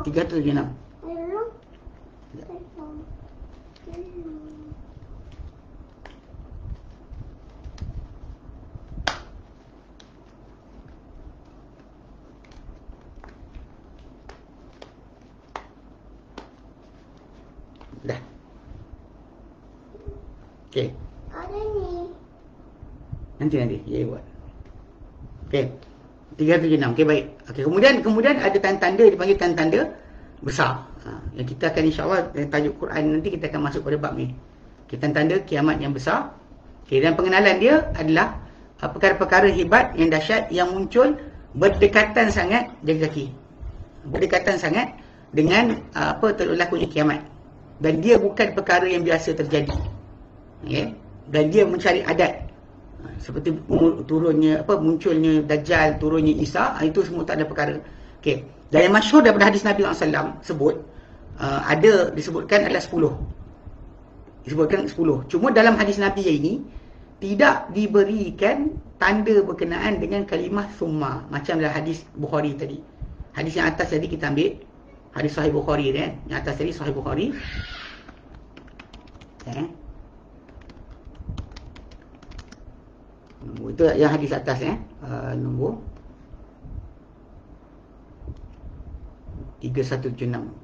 376. Dah. Okey.
Ada ni.
Nanti ya buat. Okey. 376. Okey, baik. Okey, kemudian ada tanda-tanda dipanggil tanda-tanda besar. Yang kita akan insya-Allah tajuk Quran nanti kita akan masuk pada bab ni. Okey, tanda-tanda kiamat yang besar. Okey, dan pengenalan dia adalah perkara-perkara hebat yang dahsyat yang muncul berdekatan sangat jaga kaki. Berdekatan sangat dengan berlakunya kiamat. Dan dia bukan perkara yang biasa terjadi. Okay? Dan dia mencari adat. Seperti munculnya Dajjal, turunnya Isa, itu semua tak ada perkara. Okay. Dan yang masyhur daripada hadis Nabi SAW sebut, disebutkan adalah 10. Disebutkan 10. Cuma dalam hadis Nabi ini tidak diberikan tanda berkenaan dengan kalimah summa, macam dalam hadis Bukhari tadi. Hadis yang atas tadi kita ambil hadis Sahih Bukhari kan. Yang atas tadi Sahih Bukhari. Nombor itu yang hadis atas nombor 3176.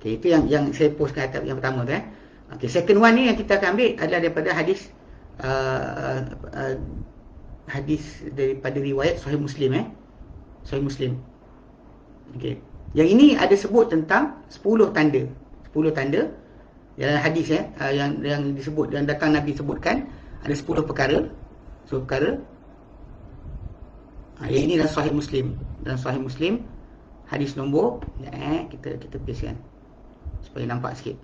Okey, itu yang saya postkan atas yang pertama tu Okey, second one ni yang kita akan ambil adalah daripada hadis hadis daripada riwayat Sahih Muslim Sahih Muslim. Okey. Yang ini ada sebut tentang 10 tanda. 10 tanda dalam hadis yang disebut dan datang Nabi sebutkan ada 10 perkara. 10 perkara. Yang ini dalam Sahih Muslim. Dalam Sahih Muslim hadis nombor kita pastekan supaya nampak sikit.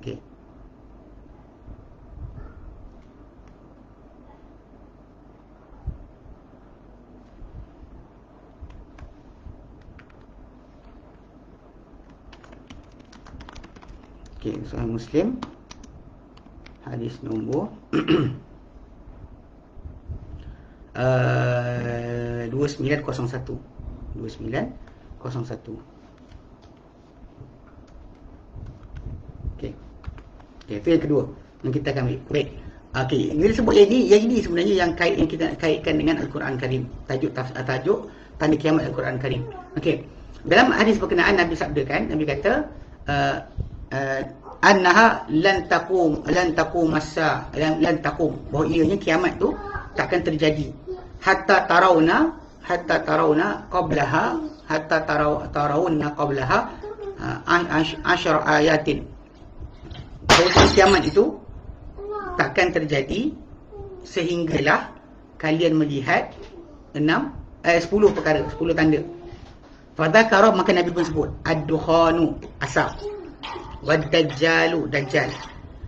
Okey. Okey, Sahih Muslim hadis nombor 2901. 2901. Okey. Okey, itu yang kedua yang kita akan ambil. Baik. Okey, bila sebut yang ini sebenarnya yang kita kaitkan dengan Al-Quran Karim. Tajuk tanda kiamat Al-Quran Karim. Okey. Dalam hadis berkenaan Nabi sabdakan, Nabi kata annaha lan taqum bahawa ianya kiamat tu takkan terjadi hatta tarawna qablaha ashar ayatin. Bahawa kiamat itu takkan terjadi sehinggalah kalian melihat 10 perkara, 10 tanda. Fadzakara, maka Nabi pun sebut ad-dukhanu, asap, wad-dajjalu, dajjal,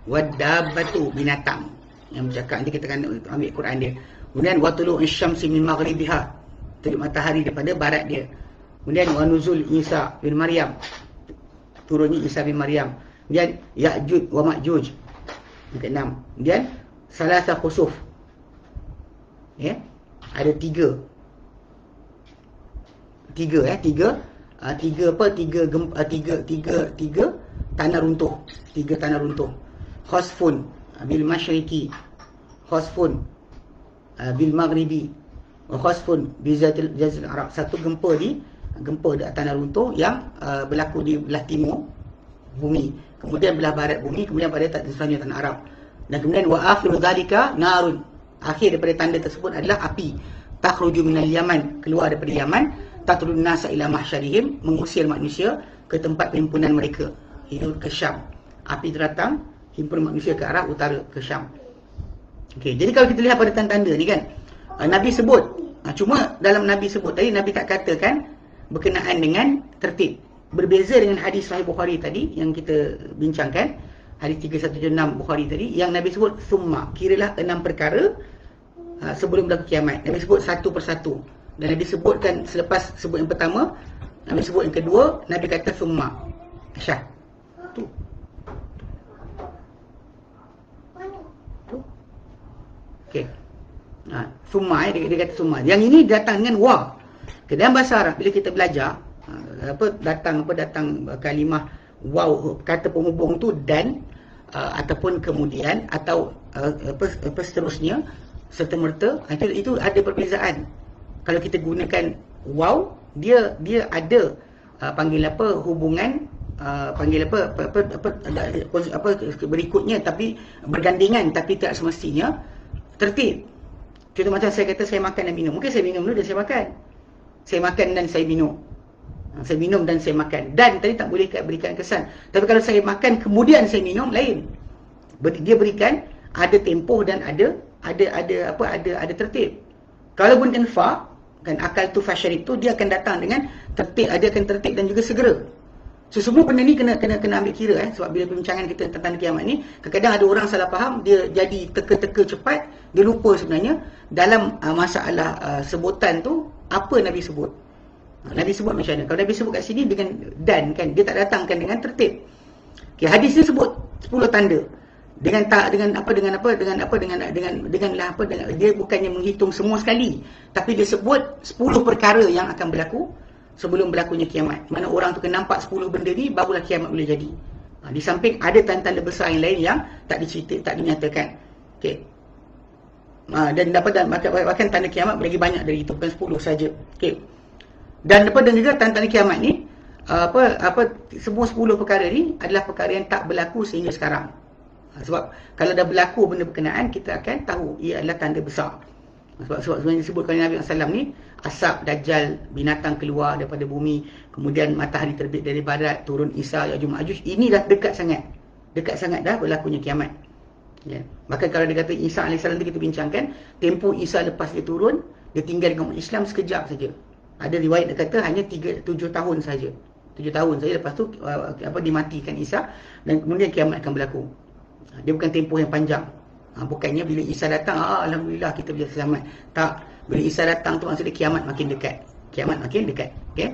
wad-dabbatu, binatang. Yang bercakap nanti kita akan ambil Quran dia. Kemudian watulu'us syamsi min maghribiha, terbit matahari daripada barat dia. Kemudian wa nuzul Isa bin Maryam, turunnya Isa bin Maryam. Kemudian Ya'juj wa Ma'juj, yang ke-6. Kemudian salasa khusuf, ada tiga tanah runtuh. 3 tanah runtuh. Khasfun bil masyriqi, khasfun bil maghribi, wa khasfun bi jazirah Arab. Satu gempa di tanah runtuh yang berlaku di belah timur bumi, kemudian belah barat bumi, kemudian pada selanjutnya tanah Arab. Dan kemudian wa akhiru zalika narun. Akhir daripada tanda tersebut adalah api. Takhruju minal Yaman, keluar daripada Yaman. Tatrun nasa ila mahsyarihim, mengusir manusia ke tempat perhimpunan mereka, itu ke Syam. Api datang, himpun manusia ke arah utara, ke Syam. Okey, jadi kalau kita lihat pada tanda-tanda ni kan, Nabi sebut, cuma dalam Nabi sebut tadi, Nabi tak katakan berkenaan dengan tertib. Berbeza dengan hadis Sahih Bukhari tadi yang kita bincangkan, hadis 316 Bukhari tadi, yang Nabi sebut summa, kiralah 6 perkara sebelum berlaku kiamat. Nabi sebut satu persatu. Dan Nabi sebutkan, selepas sebut yang pertama, Nabi sebut yang kedua, Nabi kata summa. Syah. Tu. Okey. Summa, dia kata summa. Yang ini datang dengan wa. Okay, dalam bahasa Arab bila kita belajar datang kalimah waw, kata penghubung tu dan ataupun kemudian atau seterusnya serta merta, itu ada perbezaan. Kalau kita gunakan waw, dia ada hubungan berikutnya tapi bergandingan, tapi tak semestinya tertib. Contoh macam saya kata saya makan dan minum. Mungkin saya minum dulu dan saya makan. Saya makan dan saya minum. Saya minum dan saya makan. Dan tadi tak boleh berikan kesan. Tapi kalau saya makan kemudian saya minum, lain. Dia berikan ada tempoh dan ada tertib. Kalau pun fa, kan akal tu fasyarib tu, dia akan datang dengan tertib, dia akan tertib dan juga segera. So semua benda ni kena ambil kira sebab bila perbincangan kita tentang kiamat ni, kadang-kadang ada orang salah faham, dia jadi teka-teka cepat, dia lupa sebenarnya dalam masalah sebutan tu apa Nabi sebut. Nabi sebut macam mana? Kalau Nabi sebut kat sini dengan dan, kan, dia tak datangkan dengan tertib. Okey, hadis dia sebut 10 tanda. Dengan dia bukannya menghitung semua sekali, tapi dia sebut 10 perkara yang akan berlaku sebelum berlakunya kiamat. Mana orang tu kena nampak 10 benda ni, barulah kiamat boleh jadi. Di samping ada tanda-tanda besar yang lain yang tak dicerita, tak dinyatakan. Okey. Dan bahkan tanda kiamat lagi banyak dari itu, bukan 10 saja. Okey. Dan juga tanda-tanda kiamat ni, semua 10 perkara ni adalah perkara yang tak berlaku sehingga sekarang. Sebab kalau dah berlaku benda berkenaan, kita akan tahu ia adalah tanda besar. Sebab sebenarnya disebutkan Nabi SAW ni, asap, dajjal, binatang keluar daripada bumi, kemudian matahari terbit dari barat, turun Isa, Ya'juj Ma'juj. Ini dah dekat sangat dah berlakunya kiamat. Ya. Bahkan kalau dia kata Isa AS tu kita bincangkan, tempoh Isa lepas dia turun, dia tinggal dengan umat Islam sekejap saja. Ada riwayat dia kata hanya 7 tahun saja. 7 tahun saja, lepas tu dimatikan Isa dan kemudian kiamat akan berlaku. Dia bukan tempoh yang panjang. Bukannya bila Isa datang, alhamdulillah kita boleh selamat. Tak, bila Isa datang tu maksudnya kiamat makin dekat. Okey.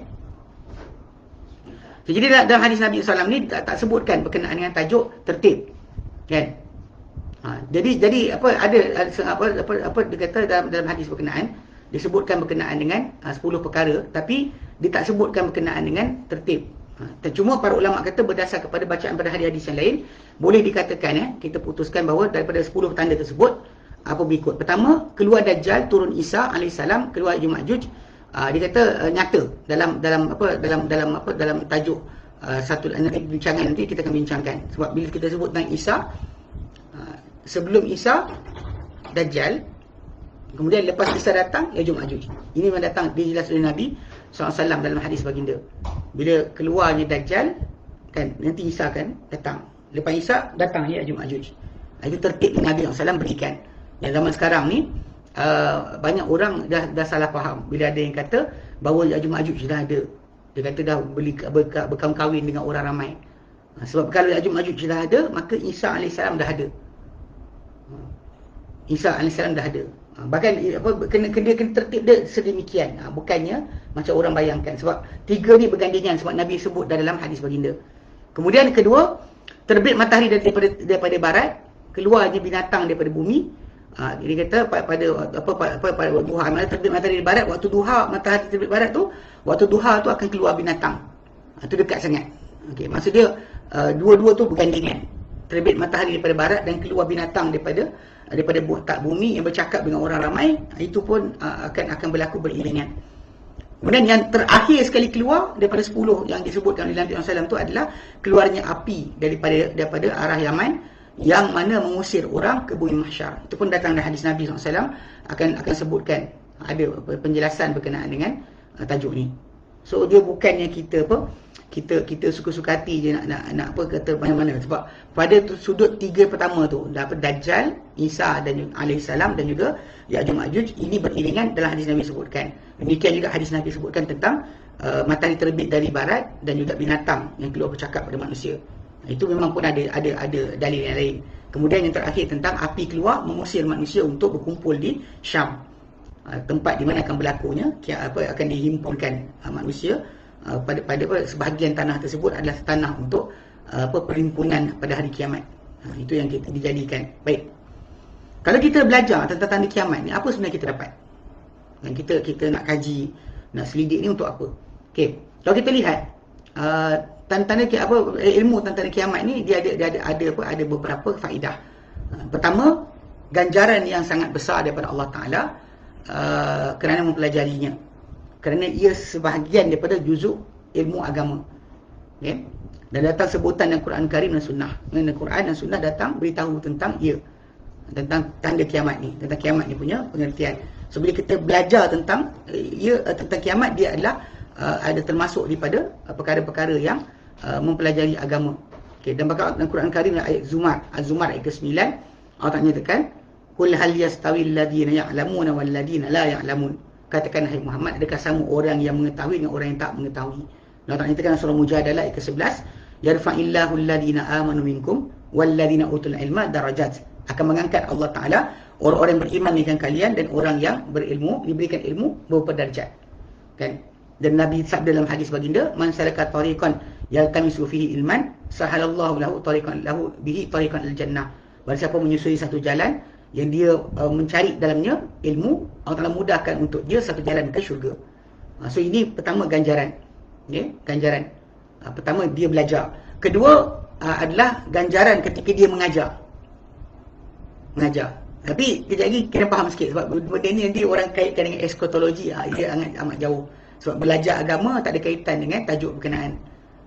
So, jadi dalam hadis Nabi SAW ni tak sebutkan berkenaan dengan tajuk tertib. Kan? Jadi apa dia kata dalam hadis berkenaan, disebutkan berkenaan dengan 10 perkara, tapi dia tak sebutkan berkenaan dengan tertib. Cuma para ulama kata berdasar kepada bacaan pada hadis-hadis yang lain, boleh dikatakan kita putuskan bahawa daripada 10 tanda tersebut apa berikut. Pertama, keluar Dajjal, turun Isa AS, keluar Ya'juj Ma'juj. Dia kata nyata dalam tajuk satu bincangan nanti kita akan bincangkan. Sebab bila kita sebut tentang Isa, sebelum Isa Dajjal, kemudian lepas Isa datang Ya'juj Ma'juj. Ini memang datang dijelaskan oleh Nabi SAW dalam hadis baginda. Bila keluarnya Dajjal, kan, nanti Isa kan datang. Lepas Isa datang Ya'juj Ma'juj. Itu tertib Nabi SAW berikan. Yang zaman sekarang ni banyak orang dah salah faham bila ada yang kata bahawa Ya'juj Ma'juj dah ada. Dia kata dah berkahwin dengan orang ramai. Sebab kalau Ya'juj Ma'juj dah ada, maka Isa AS dah ada. Isa AS dah ada. Bahkan kena tertib dia sedemikian. Bukannya macam orang bayangkan. Sebab 3 ni bergandingan sebab Nabi sebut dalam hadis baginda. Kemudian kedua, terbit matahari daripada barat, keluarnya binatang daripada bumi. Dia kata pada duha, mana terbit matahari dari barat, waktu duha matahari terbit barat tu, waktu duha tu akan keluar binatang. Itu dekat sangat. Okey, maksud dia dua-dua tu bergandingan. Terbit matahari daripada barat dan keluar binatang daripada tak bumi yang bercakap dengan orang ramai, itu pun akan berlaku beriringan. Kemudian yang terakhir sekali keluar daripada 10 yang disebutkan oleh Nabi SAW itu adalah keluarnya api daripada arah Yaman yang mana mengusir orang ke bumi mahsyar. Itu pun datang dari hadis Nabi SAW, akan sebutkan ada penjelasan berkenaan dengan tajuk ni. So dia bukannya kita suka-suka hati je nak kata mana-mana. Sebab pada sudut 3 pertama tu, dapat Dajjal, Isa dan alaihissalam dan juga Ya'juj Ma'juj, ini beriringan dalam hadis Nabi sebutkan. Demikian juga hadis Nabi sebutkan tentang matahari terbit dari barat dan juga binatang yang keluar bercakap pada manusia. Itu memang pun ada dalil yang lain. Kemudian yang terakhir tentang api keluar mengusir manusia untuk berkumpul di Syam, tempat di mana akan berlakunya akan dihimpunkan manusia. Pada sebahagian tanah tersebut adalah tanah untuk perhimpunan pada hari kiamat. Itu yang kita dijadikan. Baik. Kalau kita belajar tentang tanda kiamat ni, apa sebenarnya kita dapat? Dan kita nak kaji, nak selidik ni untuk apa? Okey, kalau kita lihat tanda ilmu tentang kiamat ni, dia ada beberapa faedah. Pertama, ganjaran yang sangat besar daripada Allah Taala kerana mempelajarinya. Kerana ia sebahagian daripada juzuk ilmu agama. Okay? Dan datang sebutan dalam Quran Karim dan Sunnah. Dalam Quran dan Sunnah datang beritahu tentang ia, tentang tanda kiamat ni, tentang kiamat ni punya pengertian. So bila kita belajar tentang tentang kiamat, dia adalah ada termasuk daripada perkara-perkara yang mempelajari agama. Okay, dan bahkan dalam Quran Karim ayat Az-Zumar ayat ke-9, Allah Ta'ala nyatakan, "Qul hal yastawil ladina ya'lamuna wal ladina la ya'lamun." Katakan, hai Muhammad, adakah sama orang yang mengetahui dengan orang yang tak mengetahui? Allah Ta'ala nyatakan dalam surah Mujadalah ayat ke-11, "Yarfa'illahu alladhina amanu minkum wal ladina utul ilma darajat." Akan mengangkat Allah Ta'ala orang-orang yang beriman dengan kalian dan orang yang berilmu, diberikan ilmu berupa darjat. Kan? Dan Nabi sabda dalam hadis baginda, "Man salaka tariqan yaltamisu fihi ilman, sahalallahu lahu tariqan lahu bihi tariqan al-jannah." Barang siapa menyusuri satu jalan yang dia mencari dalamnya ilmu, Allah Ta'ala mudahkan untuk dia satu jalan ke syurga. So ini pertama ganjaran. Okay? Ganjaran. Pertama dia belajar. Kedua adalah ganjaran ketika dia mengajar. Tapi kejap lagi kena faham sikit, sebab benda ni nanti orang kaitkan dengan eskatologi, dia amat jauh. Sebab belajar agama tak ada kaitan dengan tajuk berkenaan.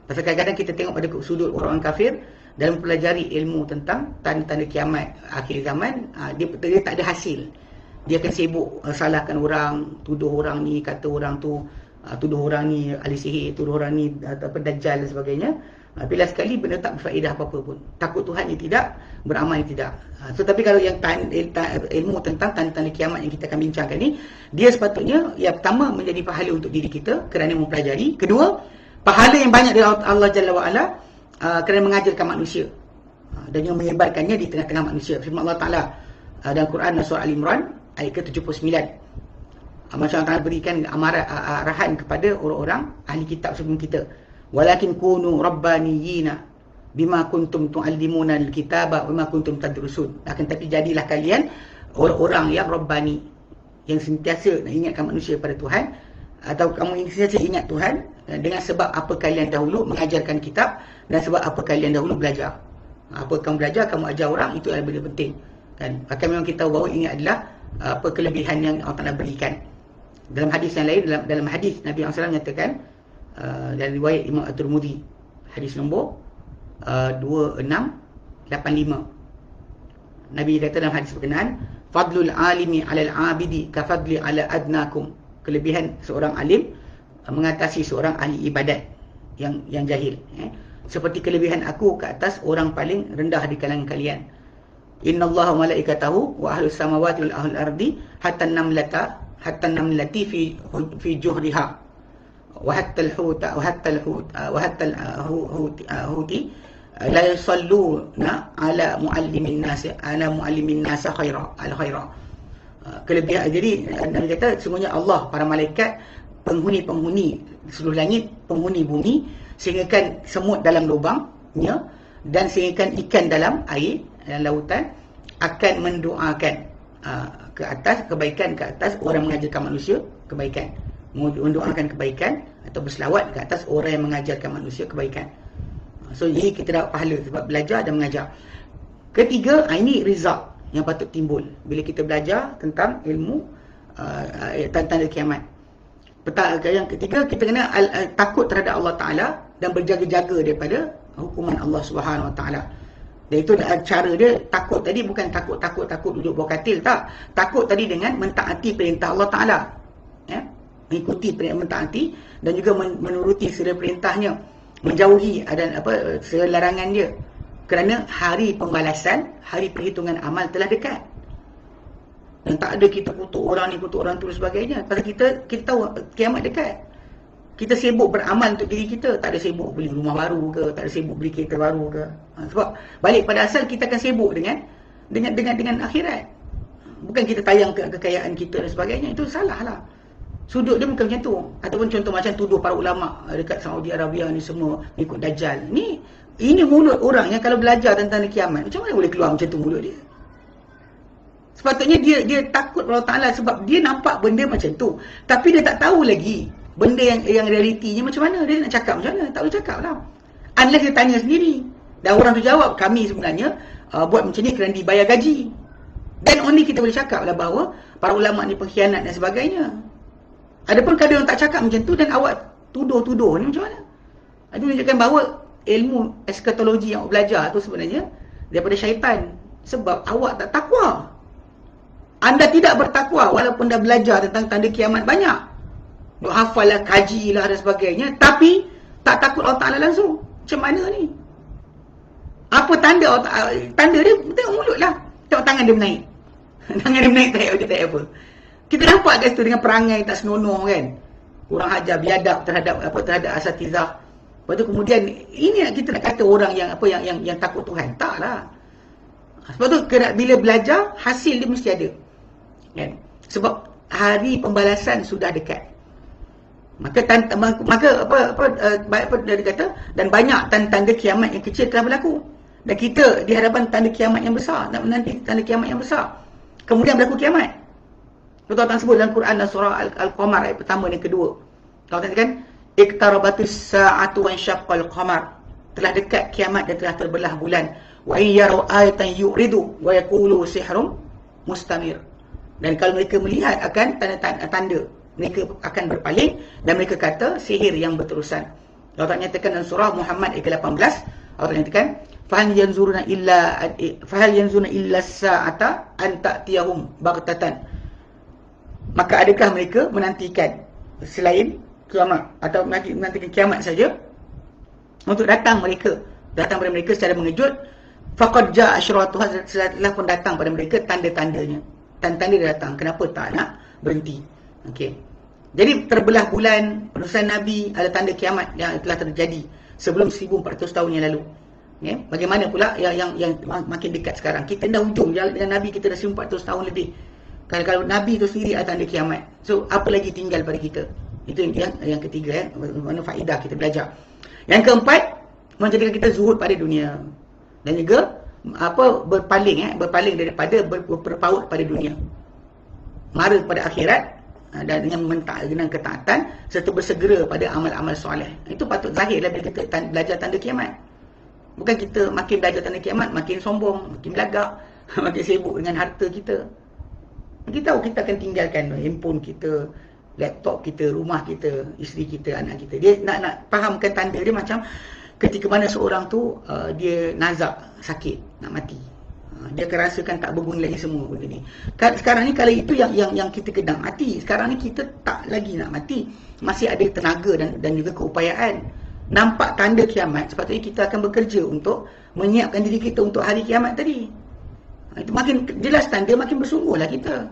Pasal kadang-kadang kita tengok pada sudut orang kafir dalam pelajari ilmu tentang tanda-tanda kiamat akhir zaman, dia tak ada hasil. Dia akan sibuk salahkan orang, tuduh orang ni, kata orang tu, tuduh orang ni ahli sihir, tuduh orang ni dajjal dan sebagainya. Bila sekali benda tak berfaedah apa-apa pun. Takut Tuhan yang tidak, beramal yang tidak. So tapi kalau yang ilmu tentang tanda-tanda kiamat yang kita akan bincangkan ni, dia sepatutnya yang pertama menjadi pahala untuk diri kita kerana mempelajari. Kedua, pahala yang banyak dari Allah Jalla wa'ala kerana mengajarkan manusia dan yang menyebarkannya di tengah-tengah manusia. Firman Allah Ta'ala dalam Quran surah Al-Imran ayat ke-79. Macam Allah Ta'ala berikan arahan kepada orang-orang ahli kitab sebelum kita. Walakin kunu rabbaniyina bima kuntum tu'allimuna al-kitaba wa ma kuntum tadrusun. Akan tapi jadilah kalian orang-orang yang rabbani, yang sentiasa nak ingatkan manusia pada Tuhan, atau kamu sentiasa ingat Tuhan dengan sebab apa kalian dahulu mengajarkan kitab dan sebab apa kalian dahulu belajar. Apa kamu belajar, kamu ajar orang, itu adalah benda penting. Kan? Bahkan memang kita tahu bahawa ini adalah kelebihan yang Allah Ta'ala berikan. Dalam hadis yang lain, dalam hadis Nabi SAW nyatakan, dari riwayat Imam At-Tirmidzi, hadis nombor 2685, Nabi kata dalam hadis berkenaan, "Fadlul alimi 'alal 'abidi ka fadli 'ala adnakum." Kelebihan seorang alim mengatasi seorang ahli ibadat yang jahil, seperti kelebihan aku ke atas orang paling rendah di kalangan kalian. "Innallaha wa malaikatahu wa ahlus samawati wal ahlul ardi hatta namlati fi juhriha wa hatta al-huti la yusalluna ala muallimin nas khaira. Kelebihan, jadi Nabi kata sesungguhnya Allah, para malaikat, penghuni-penghuni seluruh langit, penghuni bumi, sehinggakan semut dalam lubangnya dan sehinggakan ikan dalam air dan lautan akan mendoakan ke atas kebaikan, ke atas orang mengajarkan manusia kebaikan, mendoakan kebaikan atau berselawat ke atas orang yang mengajarkan manusia kebaikan. So jadi kita dapat pahala sebab belajar dan mengajar. Ketiga, ini result yang patut timbul bila kita belajar tentang ilmu tanda kiamat. Yang ketiga, kita kena takut terhadap Allah Ta'ala dan berjaga-jaga daripada hukuman Allah Subhanahu Wa Ta'ala. Dan itu cara dia. Takut tadi bukan takut duduk bawah katil, tak. Takut tadi dengan mentaati perintah Allah Ta'ala, mengikuti mentaati dan juga menuruti segala perintahnya, menjauhi segala larangan dia, kerana hari pembalasan, hari perhitungan amal telah dekat. Dan tak ada kita kutuk orang ni, kutuk orang tu dan sebagainya. Pasal kita tahu kiamat dekat. Kita sibuk beramal untuk diri kita, tak ada sibuk beli rumah baru ke, tak ada sibuk beli kereta baru ke. Sebab balik pada asal kita akan sibuk dengan akhirat. Bukan kita tayang kekayaan kita dan sebagainya. Itu salah lah. Sudut dia bukan macam tu. Ataupun contoh macam tuduh para ulama dekat Saudi Arabia ni semua ikut Dajjal. Ini mulut orang yang kalau belajar tentang kiamat, macam mana boleh keluar macam tu mulut dia? Sepatutnya dia takut Allah Ta'ala sebab dia nampak benda macam tu. Tapi dia tak tahu lagi benda yang realitinya macam mana. Dia nak cakap macam mana? Tak boleh cakap lah. Unless dia tanya sendiri. Dan orang tu jawab, kami sebenarnya buat macam ni kerana dibayar gaji. Then only kita boleh cakap lah bahawa para ulama ni pengkhianat dan sebagainya. Adapun kadang orang tak cakap macam tu dan awak tuduh-tuduh ni macam mana? Itu menunjukkan bahawa ilmu eskatologi yang awak belajar tu sebenarnya daripada syaitan. Sebab awak tak takwa. Anda tidak bertakwa walaupun dah belajar tentang tanda kiamat banyak. Duk hafal lah, kaji lah dan sebagainya. Tapi tak takut Allah Ta'ala langsung. Macam mana ni? Apa tanda tanda dia? Tengok mulut lah. Tengok tangan dia menaik. Tangan dia menaik tak apa. Kita nampak kat situ dengan perangai tak senonoh kan. Kurang ajar, biadab terhadap asatizah. Lepas tu kemudian ini kita nak kata orang yang takut Tuhan. Tak lah. Sebab tu bila belajar hasil dia mesti ada. Kan? Sebab hari pembalasan sudah dekat. Maka dia kata dan banyak tanda kiamat yang kecil telah berlaku. Dan kita di hadapan tanda kiamat yang besar, nak menanti tanda kiamat yang besar. Kemudian berlaku kiamat. Betul Allah sebut dalam Quran dan surah Al-Qamar ayat pertama dan kedua. Allah katakan iqtarabatis sa'atu wa insyaqqal qamar. Telah dekat kiamat dan telah terbelah bulan. Wa yaru ayatan yuridu wa yaqulu sihrun mustamir. Dan kalau mereka melihat akan tanda-tanda, mereka akan berpaling dan mereka kata sihir yang berterusan. Allah nyatakan dalam surah Muhammad ayat ke-18, Allah nyatakan fahal yanzuruna illa sa'ata an ta'tiyahum baghtatan. Maka adakah mereka menantikan selain kiamat atau menantikan kiamat saja untuk datang pada mereka secara mengejut? Faqad ja'a asyratuha, telah pun datang pada mereka tanda-tandanya. Tanda-tanda dia datang. Kenapa tak nak berhenti? Okey. Jadi terbelah bulan, penulisan Nabi ada tanda kiamat yang telah terjadi sebelum 1400 tahun yang lalu. Okay. Bagaimana pula yang makin dekat sekarang? Kita dah hujung dengan Nabi, kita dah 1400 tahun lebih. Kalau Nabi itu sendiri ada tanda kiamat. So apa lagi tinggal pada kita? Itu yang ketiga mana faedah kita belajar. Yang keempat, menjadikan kita zuhud pada dunia. Dan juga berpaling daripada berpaut pada dunia. Mara pada akhirat dan dengan ketaatan serta bersegera pada amal-amal soleh. Itu patut zahirlah bila kita belajar tanda kiamat. Bukan kita makin belajar tanda kiamat makin sombong, makin belagak, makin sibuk dengan harta kita. Kita tahu kita akan tinggalkan handphone kita, laptop kita, rumah kita, isteri kita, anak kita. Dia nak fahamkan tanda dia macam ketika mana seorang tu dia nazak, sakit, nak mati. Dia akan rasakan tak berguna lagi semua benda ni. Sekarang ni kalau itu yang kita kena mati. Sekarang ni kita tak lagi nak mati. Masih ada tenaga dan juga keupayaan. Nampak tanda kiamat, sepatutnya kita akan bekerja untuk menyiapkan diri kita untuk hari kiamat tadi. Itu makin jelas tanda, makin bersungguhlah kita.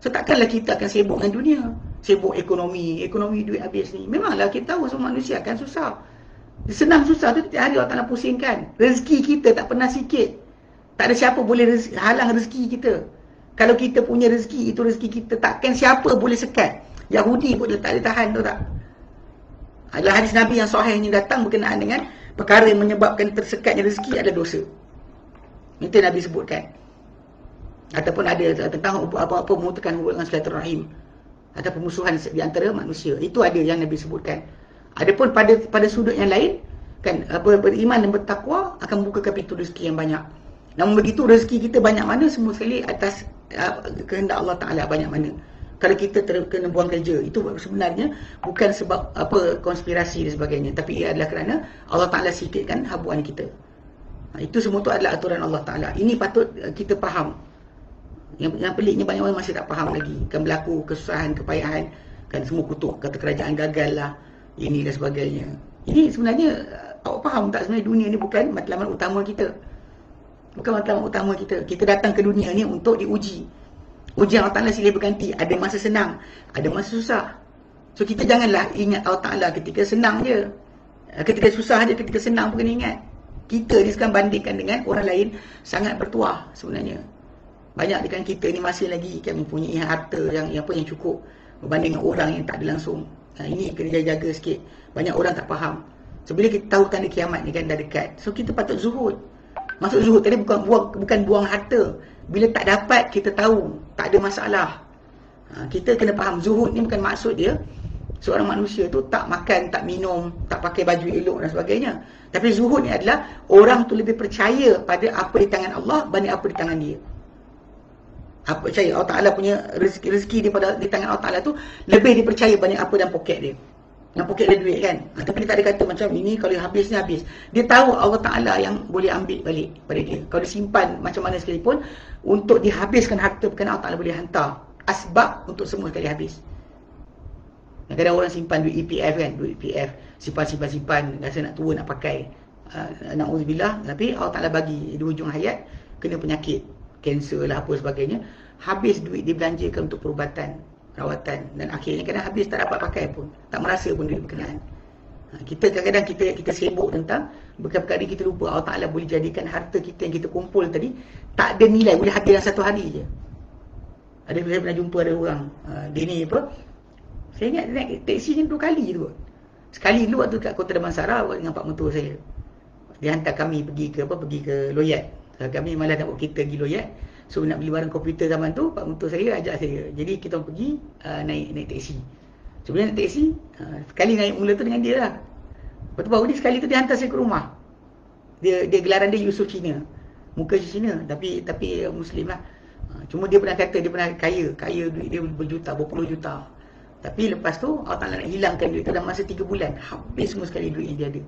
So takkanlah kita akan sibuk dengan dunia, sibuk ekonomi duit habis ni. Memanglah kita tahu semua manusia akan susah. Senang susah tu tiap hari Allah Ta'ala pusingkan. Rezeki kita tak pernah sikit. Tak ada siapa boleh halang rezeki kita. Kalau kita punya rezeki, itu rezeki kita, takkan siapa boleh sekat. Yahudi pun dia tak boleh tahan, tahu tak? Adalah hadis Nabi yang sahih yang datang berkenaan dengan perkara yang menyebabkan tersekatnya rezeki ada dosa. Itu Nabi sebutkan. Ataupun ada tentang apa-apa memutihkan hubungan silaturahim atau permusuhan di antara manusia. Itu ada yang Nabi sebutkan. Adapun pada sudut yang lain, kan, beriman dan bertakwa akan membukakan pintu rezeki yang banyak. Namun begitu rezeki kita banyak mana semua sekali atas kehendak Allah Ta'ala banyak mana. Kalau kita kena buang kerja, itu sebenarnya bukan sebab konspirasi dan sebagainya, tapi ia adalah kerana Allah Ta'ala sikitkan habuan kita. Itu semua tu adalah aturan Allah Ta'ala. Ini patut kita faham. Yang peliknya banyak orang masih tak faham lagi. Kan berlaku kesusahan, kepayahan, kan semua kutuk, kata kerajaan gagal lah, ini dan sebagainya. Ini sebenarnya awak faham tak, sebenarnya dunia ni bukan matlamat utama kita. Bukan matlamat utama kita. Kita datang ke dunia ni untuk diuji. Ujian Allah Ta'ala silih berganti. Ada masa senang, ada masa susah. So kita janganlah ingat Allah Ta'ala ketika senang je, ketika susah je, ketika senang pun kena ingat. Kita ni sekarang bandingkan dengan orang lain sangat bertuah sebenarnya. Banyak dengan kita ni masih lagi kan mempunyai harta yang cukup berbanding dengan orang yang tak ada langsung. Ini kena jaga sikit. Banyak orang tak faham. So bila kita tahu tanda kiamat ni kan dah dekat, so kita patut zuhud. Maksud zuhud tadi bukan buang harta Bila tak dapat, kita tahu tak ada masalah. Kita kena faham zuhud ni bukan maksud dia seorang manusia tu tak makan, tak minum, tak pakai baju elok dan sebagainya. Tapi zuhud ni adalah orang tu lebih percaya pada apa di tangan Allah berbanding apa di tangan dia. Apa percaya Allah Ta'ala punya rezeki di tangan Allah Ta'ala tu lebih dipercaya berbanding apa dalam poket dia. Dalam poket dia duit kan. Tapi dia tak ada kata macam ini kalau habis ni habis. Dia tahu Allah Ta'ala yang boleh ambil balik pada dia. Kalau dia simpan macam mana sekalipun, untuk dihabiskan harta bukan Allah Ta'ala boleh hantar asbab untuk semua sekali habis. Kadang-kadang orang simpan duit EPF kan, duit EPF simpan, rasa nak tua nak pakai, na'udzubillah, tapi Allah Ta'ala bagi di hujung hayat kena penyakit, kanser lah apa sebagainya, habis duit dibelanjakan untuk perubatan, rawatan, dan akhirnya kadang habis tak dapat pakai pun, tak merasa pun duit berkenaan. Kita kadang-kadang kita sibuk tentang perkara-perkara kita lupa Allah Ta'ala boleh jadikan harta kita yang kita kumpul tadi tak ada nilai, boleh habis dalam satu hari je. Saya pernah jumpa ada orang, dia ni apa, saya ingat dia naik teksi ni 2 kali tu. Sekali dulu waktu kat Kota Damansara dengan pak mentua saya. Dia hantar kami pergi ke Loyat. Kami malah nak bawa kereta pergi Loyat. So nak beli barang komputer zaman tu, pak mentua saya ajak saya. Jadi kita pergi naik teksi. Sebelum naik teksi, sekali naik mula tu dengan dia lah. Lepas tu baru ni sekali tu dia hantar saya ke rumah. Dia gelaran dia Yusuf Cina. Muka Cina tapi Muslim lah. Cuma dia pernah kata dia pernah kaya duit dia berjuta, berpuluh juta. Tapi lepas tu Allah Ta'ala nak hilangkan duit tu dalam masa 3 bulan. Habis semua sekali duit yang dia ada.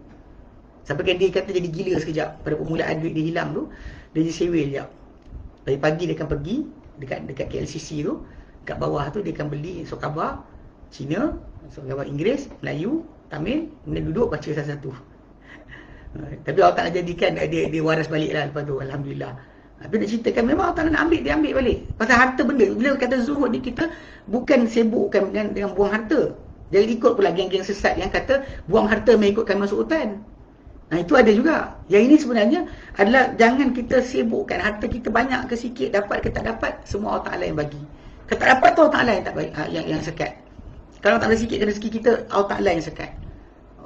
Sampai kan dia kata jadi gila sekejap. Pada permulaan duit dia hilang tu, dia jadi sewel sekejap. Pagi-pagi dia akan pergi dekat KLCC tu, kat bawah tu dia akan beli surat khabar Cina, surat khabar Inggeris, Melayu, Tamil, kemudian duduk baca satu-satu. Tapi Allah Ta'ala jadikan dia waras balik lah lepas tu, alhamdulillah. Tapi nak ceritakan memang Allah Ta'ala nak ambil, dia ambil balik. Pasal harta benda. Bila kata zuhud ni, kita bukan sibukkan dengan buang harta. Jangan ikut pula geng-geng sesat yang kata buang harta mengikutkan masuk hutan. Itu ada juga. Yang ini sebenarnya adalah jangan kita sibukkan harta kita banyak ke sikit, dapat ke tak dapat, semua Allah Ta'ala yang bagi. Kalau tak dapat tu Allah Ta'ala yang tak bagi, yang sekat. Kalau tak ada sikit ke rezeki kita, Allah Ta'ala yang sekat.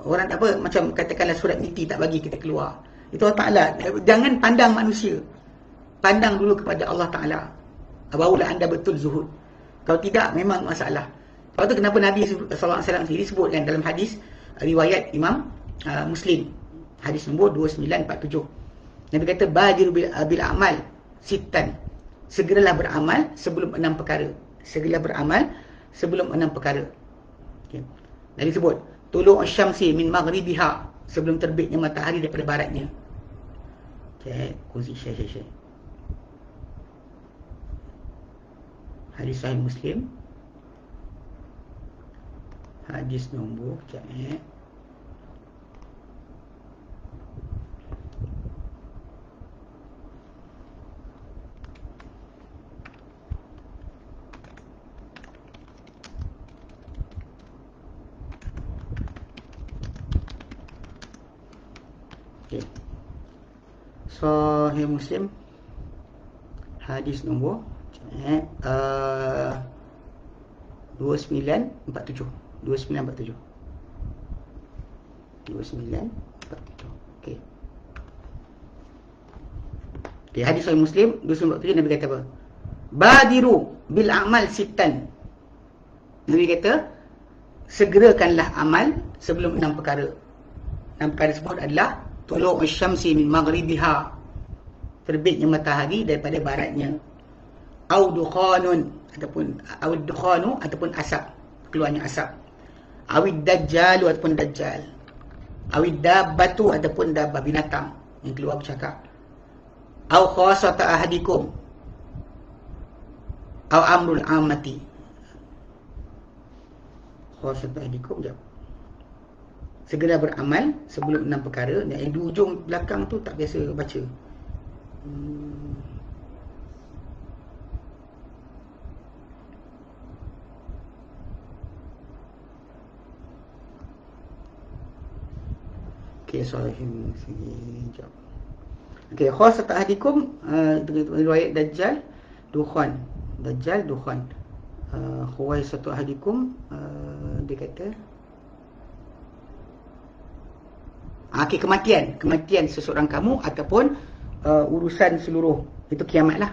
Orang tak apa, macam katakanlah surat niti tak bagi kita keluar. Itu Allah Ta'ala. Jangan pandang manusia. Pandang dulu kepada Allah Ta'ala. Barulah anda betul zuhud. Kalau tidak, memang masalah. Sebab tu kenapa Nabi SAW sendiri sebutkan dalam hadis riwayat Imam Muslim. Hadis nombor 2947. Nabi kata, Badiru bil amal sittan. Segeralah beramal sebelum 6 perkara. Segeralah beramal sebelum 6 perkara. Okay. Nabi sebut, Tulu' syamsi min maghribiha. Sebelum terbitnya matahari daripada baratnya. Okay, kongsi share. Hadis Sahih Muslim. Hadis nombor sekejap Okay. Sahih Muslim. Hadis nombor 2947. 2947. Okey. Okey, hadis Sahih Muslim 2947, Nabi kata apa? Badiru bil amal sittan. Nabi kata, segerakanlah amal sebelum 6 perkara. 6 perkara tersebut adalah tulu' syamsi min maghribiha, terbitnya matahari daripada baratnya. Au dukhanun, ataupun awid dukhanu, ataupun asap, keluarnya asap. Awid dajjalu, ataupun dajjal. Awid dabbatu, ataupun dabbah, binatang yang keluar bercakap. Au khasata ahadikum, au amrul amati. Khasata ahadikum, jap. Segera beramal sebelum 6 perkara. Yang di ujung belakang tu tak biasa baca. Okey, sahih sekejap. Okey, khasat ahdikum, riwayat Dajjal, Dukhan. Dajjal, Dukhan. Khuwaisatu ahdikum, dia kata okey, kematian seseorang kamu ataupun urusan seluruh, itu kiamat lah.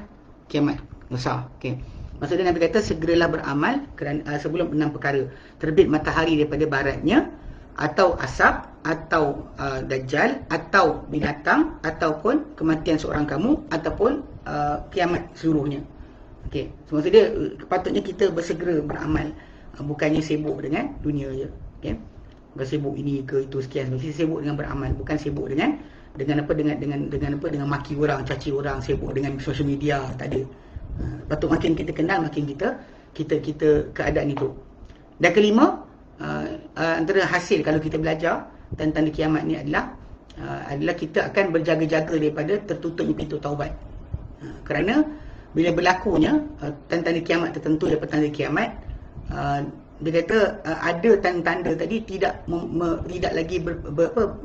kiamat besar. Okey. Maksudnya Nabi kata segeralah beramal kerana sebelum 6 perkara. Terbit matahari daripada baratnya, atau asap, atau dajjal, atau binatang, ataupun kematian seorang kamu, ataupun kiamat seluruhnya. Okey. So, maksudnya patutnya kita bersegera beramal, bukannya sibuk dengan dunia je. Okey. Bukan sibuk ini ke itu sekian. Mesti sibuk dengan beramal, bukan sibuk dengan maki orang, caci orang, sibuk dengan social media. Tak ada. Patut makin kita kenal, makin kita keadaan itu. Dan kelima, antara hasil kalau kita belajar tentang kiamat ni adalah kita akan berjaga-jaga daripada tertutupnya pintu taubat. Kerana bila berlakunya tanda kiamat tertentu daripada tanda kiamat, dia kata ada tanda-tanda tadi tidak lagi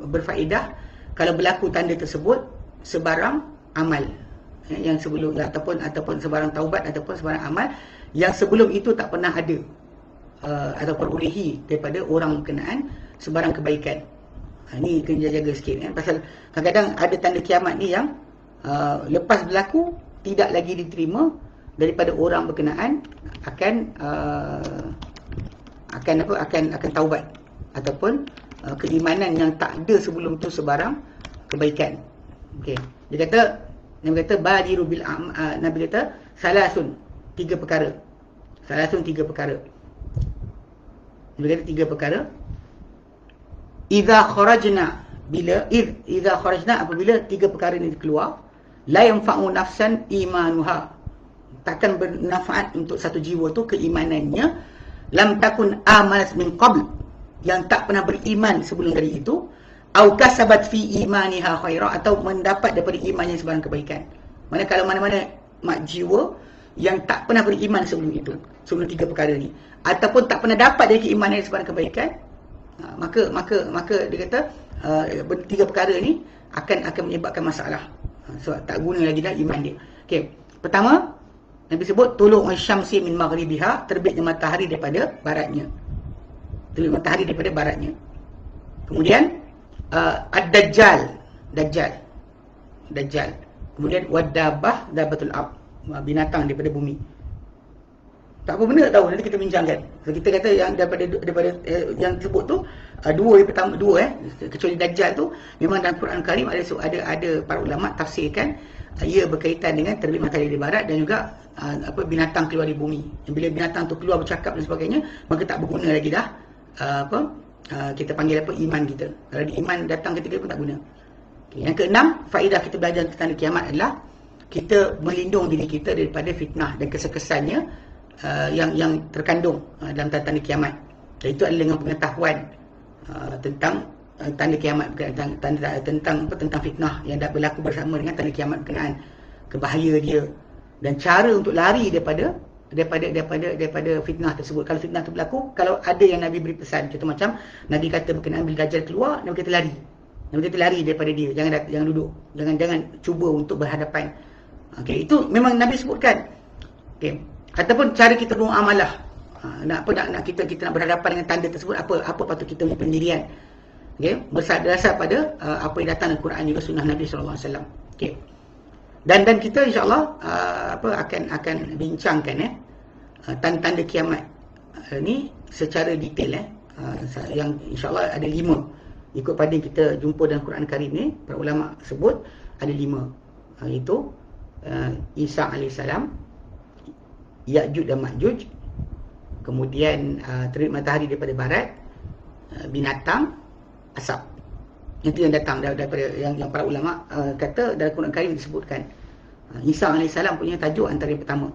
berfaedah kalau berlaku tanda tersebut sebarang amal yang sebelum, ataupun sebarang taubat, ataupun sebarang amal yang sebelum itu tak pernah ada atau perolehi daripada orang berkenaan sebarang kebaikan. Ini kena jaga sikit kan. Pasal kadang-kadang ada tanda kiamat ni yang lepas berlaku tidak lagi diterima daripada orang berkenaan akan taubat ataupun keimanan yang tak ada sebelum tu sebarang kebaikan. Okey. Nabi kata badiru bil Nabi kata salasun, 3 perkara. Salasun 3 perkara. Nabi kata 3 perkara. Idza kharajna apabila 3 perkara ini keluar, la yanfa'u nafsan imanuha. Takkan bermanfaat untuk satu jiwa tu keimanannya, lam takun amalat min qabl, yang tak pernah beriman sebelum dari itu, au kasabat fi imaniha khaira, atau mendapat daripada imannya sebarang kebaikan. Mana kalau mana-mana mak jiwa yang tak pernah beriman sebelum itu, sebelum 3 perkara ni, ataupun tak pernah dapat dari keimanan sebarang kebaikan, maka dia kata 3 perkara ni akan menyebabkan masalah. Sebab tak guna lagi dah iman dia. Okey. Pertama, Nabi sebut tolong syamsi min maghribiha, terbitnya matahari daripada baratnya. Terbit matahari daripada baratnya. Kemudian ad-dajjal. Kemudian dabatul ab, binatang daripada bumi. Tak apa benda tak tahu, nanti kita bincangkan. So, kita kata yang daripada yang sebut tu dua kecuali dajjal tu memang dalam Quran Karim ada para ulama tafsirkan ia berkaitan dengan terbit matahari di barat dan juga binatang keluar dari bumi. Bila binatang tu keluar bercakap dan sebagainya, maka tak berguna lagi dah kita panggil iman kita. Kalau iman datang ketika pun tak guna. Okay. Yang keenam, faedah kita belajar tentang kiamat adalah kita melindung diri kita daripada fitnah dan kesan-kesannya yang terkandung dalam tanda kiamat. Dan itu adalah dengan pengetahuan tentang tanda kiamat, tentang fitnah yang dah berlaku bersama dengan tanda kiamat berkenaan kebahaya dia dan cara untuk lari daripada fitnah tersebut. Kalau fitnah itu berlaku, kalau ada yang Nabi beri pesan, contoh macam Nabi kata berkenaan bila Dajjal keluar, Nabi kata lari. Nabi kata lari daripada dia, jangan duduk, jangan cuba untuk berhadapan. Okey, itu memang Nabi sebutkan. Okey. Ataupun cara kita bermuamalah. Nak kita nak berhadapan dengan tanda tersebut, apa patut kita punya pendirian. Okey, berdasar pada apa yang datang dalam Quran juga sunnah Nabi sallallahu alaihi wasallam. Okey. Dan kita insya-Allah akan bincangkan tanda-tanda kiamat ni secara detail yang insya-Allah ada 5. Ikut pada kita jumpa dalam Quran Karim ni, para ulama sebut ada 5. Iaitu Isa alaihissalam, Ya'juj dan Ma'juj, kemudian terbit matahari daripada barat, binatang, asap. Itu yang datang daripada yang para ulama kata dalam Quran Karim disebutkan. Isa alaihissalam punya tajuk antara yang pertama.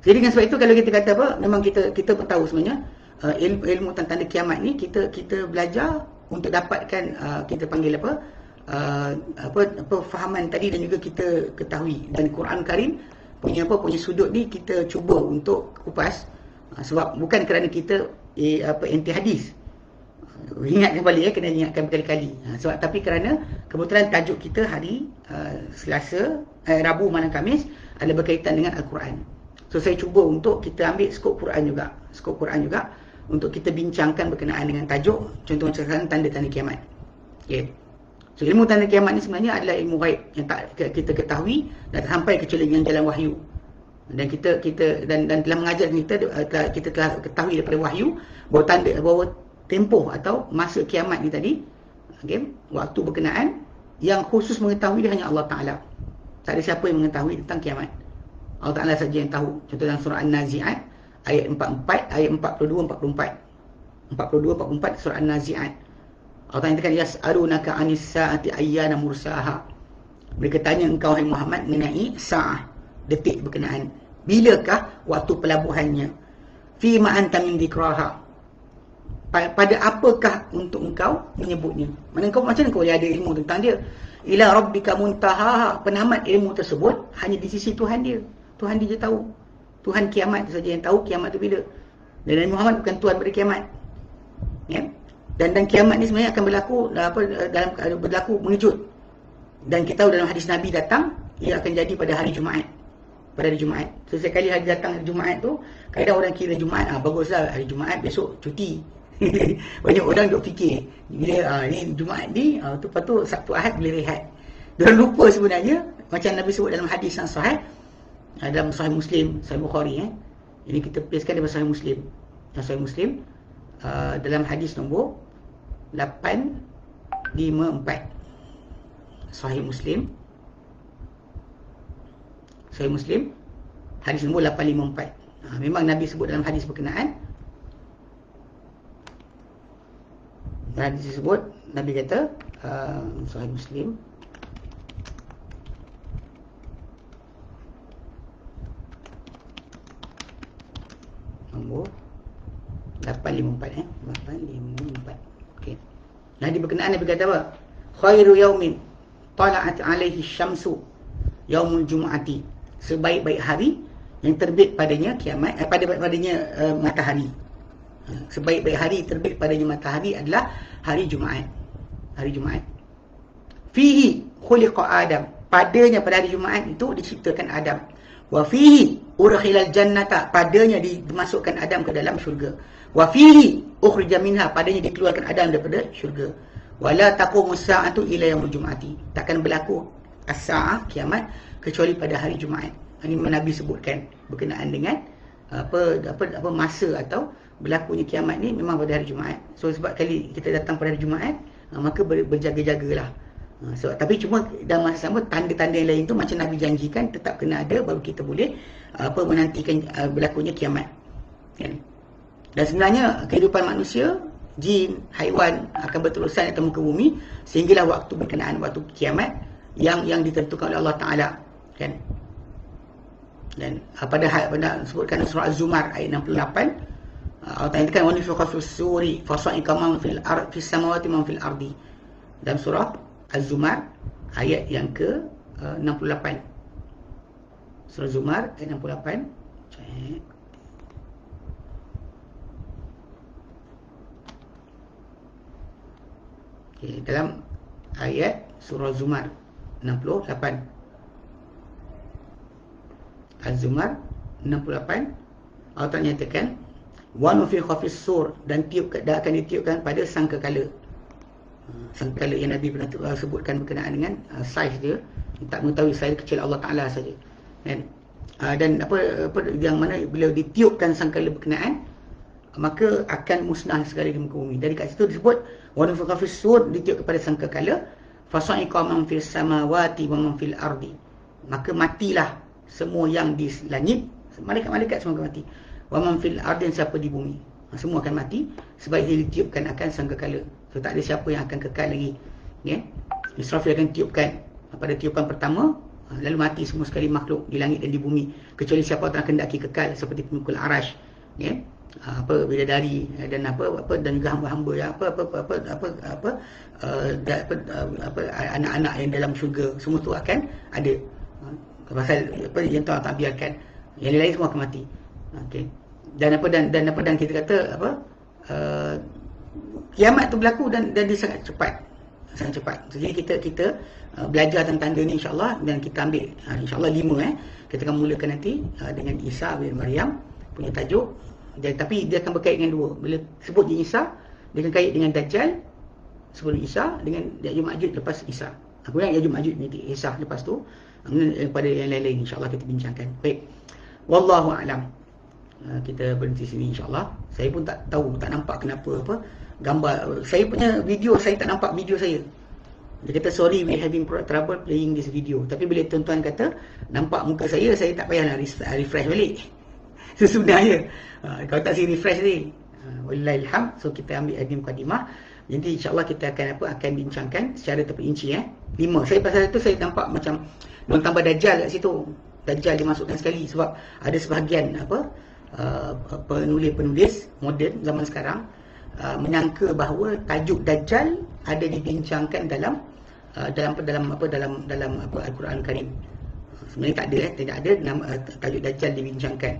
Jadi dengan sebab itu kalau kita kata memang kita pun tahu sebenarnya ilmu tentang tanda kiamat ni kita belajar untuk dapatkan kita panggil fahaman tadi, dan juga kita ketahui dan Quran Karim punya sudut ni kita cuba untuk kupas, sebab bukan kerana kita anti hadis. Ingatkan balik kena ingatkan berkali-kali. Sebab tapi kerana kebetulan tajuk kita hari Selasa, Rabu malam Khamis adalah berkaitan dengan Al-Quran. So saya cuba untuk kita ambil skop Quran juga untuk kita bincangkan berkenaan dengan tajuk, contoh macam sekarang tanda-tanda kiamat. Okey. So ilmu tanda kiamat ni sebenarnya adalah ilmu ghaib yang tak kita ketahui dan tak sampai kecuali dengan jalan wahyu. Dan kita telah mengajar kita telah ketahui daripada wahyu bahawa tempoh atau masa kiamat ni tadi, okay, waktu berkenaan yang khusus mengetahui dia hanya Allah Ta'ala. Tak ada siapa yang mengetahui tentang kiamat. Allah Ta'ala saja yang tahu. Contoh dalam surah An-Nazi'at ayat 44, ayat 42, 44. 42, 44 surah An-Nazi'at. Allah Ta'ala katakan yas'alunaka 'anis sa'ati ayyana mursaha. Mereka tanya engkau hai Muhammad mengenai sa'ah, detik berkenaan. Bilakah waktu pelabuhannya? Fi ma anta min dzikraha. Pada apakah untuk engkau menyebutnya? Mana kau macam mana kau ada ilmu tentang dia? Ila rabbika muntahaha. Penamat ilmu tersebut hanya di sisi Tuhan dia. Tuhan dia je tahu. Tuhan kiamat saja yang tahu kiamat tu bila. Dan Nabi Muhammad bukan Tuhan pada kiamat. Ya? Dan kiamat ni sebenarnya akan berlaku mengejut. Dan kita tahu dalam hadis Nabi datang, ia akan jadi pada hari Jumaat. Pada hari Jumaat. Setiap kali hari datang hari Jumaat tu, kadang orang kira Jumaat, baguslah hari Jumaat, besok cuti. Banyak orang duk fikir, bila ni Jumaat ni, lepas tu Sabtu Ahad boleh rehat. Diorang lupa sebenarnya, macam Nabi sebut dalam hadis yang sahih, dalam Sahih Muslim, Sahih Bukhari. Ini kita tuliskan dalam Sahih Muslim. Dalam Sahih Muslim, dalam hadis nombor 854. Sahih Muslim, Sahih Muslim, hadis nombor 854. Memang Nabi sebut dalam hadis berkenaan. Hadis disebut, Nabi kata, Sahih Muslim, nombor 854. 854. Okey. Nabi berkenaan, Nabi kata apa? Khairu yaumin tala'at alaihi syamsu yaumul jumu'ati. Sebaik-baik hari yang terbit padanya kiamat, padanya matahari. Sebaik-baik hari terbit padanya matahari adalah hari Jumaat. Hari Jumaat. Fihi khuliqa Adam. Padanya, pada hari Jumaat itu diciptakan Adam. Wa fihi urkhilal jannata. Padanya dimasukkan Adam ke dalam syurga. Wa fihi ukhrija minha. Padanya dikeluarkan Adam daripada syurga. Wala taqumus sa'atu ila yaumil jumu'ati. Takkan berlaku as-sa'ah, kiamat, kecuali pada hari Jumaat. Ini Nabi sebutkan berkenaan dengan apa masa atau berlakunya kiamat ni memang pada hari Jumaat. So sebab kali kita datang pada hari Jumaat, maka berjaga-jagalah. Tapi cuma dalam masa sama, tanda-tanda yang lain tu macam Nabi janjikan tetap kena ada, baru kita boleh menantikan berlakunya kiamat. Kan? Dan sebenarnya kehidupan manusia, jin, haiwan akan berterusan atas muka bumi sehinggalah waktu berkenaan waktu kiamat yang ditentukan oleh Allah Ta'ala. Kan? Dan pada sebutkan surah Az-Zumar ayat 68, Allah Ta'ala katakan wa nufikha fis suri fa sa'iqa man fis samawati man fil ardi. Dalam surah Az-Zumar ayat yang ke 68. Surah Az-Zumar ayat 68. Okay, dalam ayat surah Az-Zumar 68. Az-Zumar 68, Allah Ta'ala nyatakan wa nufikha fis sur, dan akan ditiupkan pada sangkakala. Sangkakala yang Nabi pernah sebutkan berkenaan dengan saiz dia, tak mengetahui saiz kecil Allah Ta'ala saja. Dan apa yang mana bila ditiupkan sangkakala berkenaan, maka akan musnah segala di muka bumi. Dari kat situ disebut wa nufikha fis sur, ditiup kepada sangkakala, fa sa'iqa man fis samawati wa man fil ardi. Maka matilah semua yang di langit, malaikat-malaikat semua akan mati. Wa man fil ardi, siapa di bumi, semua akan mati sebab dia ditiupkan akan sangkakala. So tak ada siapa yang akan kekal lagi. Okay? Israfil akan tiupkan pada tiupan pertama, lalu mati semua sekali makhluk di langit dan di bumi, kecuali siapa yang kendaki kekal seperti pemikul arash. Okay? Bidadari dan dan juga hamba-hamba yang anak-anak yang dalam syurga, semua tu akan ada. Pasal yang Tuhan tak biarkan, yang lain semua akan mati. Okey. Dan kita kata kiamat tu berlaku dan dia sangat cepat. Jadi kita belajar tentang dia ni insya-Allah, dan kita ambil insya-Allah 5 kita akan mulakan nanti dengan Isa bin Maryam punya tajuk. Tapi dia akan berkait dengan 2. Bila sebut je Isa, dia akan kait dengan Dajjal sebelum Isa, dengan Ya'juj Ma'juj lepas Isa. Kemudian Ya'juj Ma'juj nanti Isa lepas tu, pada yang lain-lain insya-Allah kita bincangkan. Baik. Wallahu a'lam. Kita berhenti sini insya-Allah. Saya pun tak tahu, tak nampak kenapa apa gambar saya punya video, saya tak nampak video saya. Dia kata sorry we having trouble playing this video. Tapi bila tuan-tuan kata nampak muka saya tak payahlah refresh balik. Sebenarnya kalau tak saya refresh ni. Wallahilham. So kita ambil admin mukadimah. Jadi insya-Allah kita akan bincangkan secara terperinci 5. Saya pasal itu saya nampak macam orang tambah dajjal kat situ. Dajjal dimasukkan sekali sebab ada sebahagian penulis moden zaman sekarang menyangka bahawa tajuk dajjal ada dibincangkan dalam Al-Quran Karim. Sebenarnya tak ada tidak ada nama tajuk dajjal dibincangkan.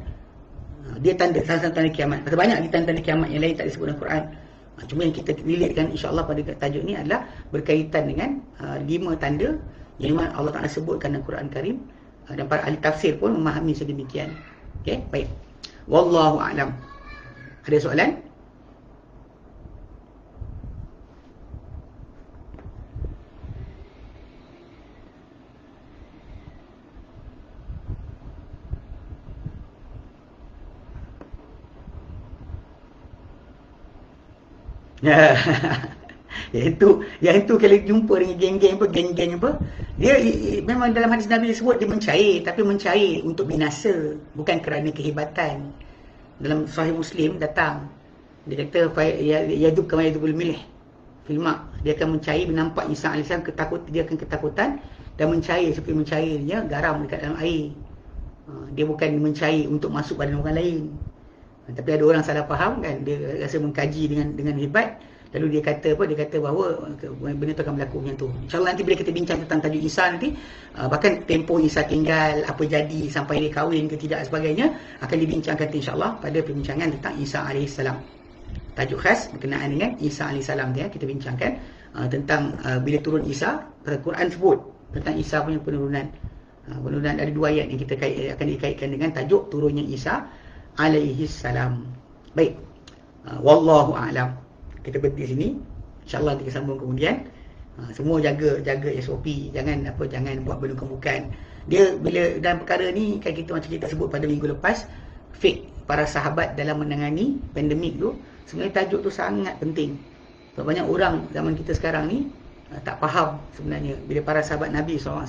Dia salah satu tanda kiamat. Pasal banyak tanda kiamat yang lain tak disebut dalam Quran. Cuma yang kita relatekan insya-Allah pada tajuk ni adalah berkaitan dengan 5 tanda yang Allah Taala sebutkan dalam Quran Karim, dan para ahli tafsir pun memahami sedemikian. Okey, baik. Wallahu a'lam. Ada soalan? Yang tu kalau jumpa dengan geng-geng apa, dia memang dalam hadis Nabi disebut dia mencair, tapi mencair untuk binasa, bukan kerana kehebatan. Dalam Sahih Muslim datang, dia kata yadub kama yadubul milih fil ma', dia akan mencair, nampak Isa alaihissalam dia akan ketakutan dan mencair seperti mencairnya garam dekat dalam air. Dia bukan mencair untuk masuk badan orang lain. Tapi ada orang salah faham kan, dia rasa mengkaji dengan hebat, lalu dia kata bahawa benda tu akan berlaku macam tu. InsyaAllah nanti bila kita bincang tentang tajuk Isa nanti, bahkan tempoh Isa tinggal, apa jadi sampai dia kahwin ke tidak sebagainya, akan dibincangkan insyaAllah pada perbincangan tentang Isa AS. Tajuk khas berkenaan dengan Isa AS dia kita bincangkan tentang bila turun Isa. Al-Quran sebut tentang Isa punya penurunan. Penurunan ada 2 ayat yang kita akan dikaitkan dengan tajuk turunnya Isa alaihissalam. Baik. Wallahu a'lam. Kita berhenti sini. InsyaAllah kita sambung kemudian. Semua jaga SOP, jangan buat benda bukan. Dia bila dalam perkara ni kan, kita macam kita sebut pada minggu lepas, fake para sahabat dalam menangani pandemik tu, sebenarnya tajuk tu sangat penting. Sebab banyak orang zaman kita sekarang ni tak faham sebenarnya bila para sahabat Nabi SAW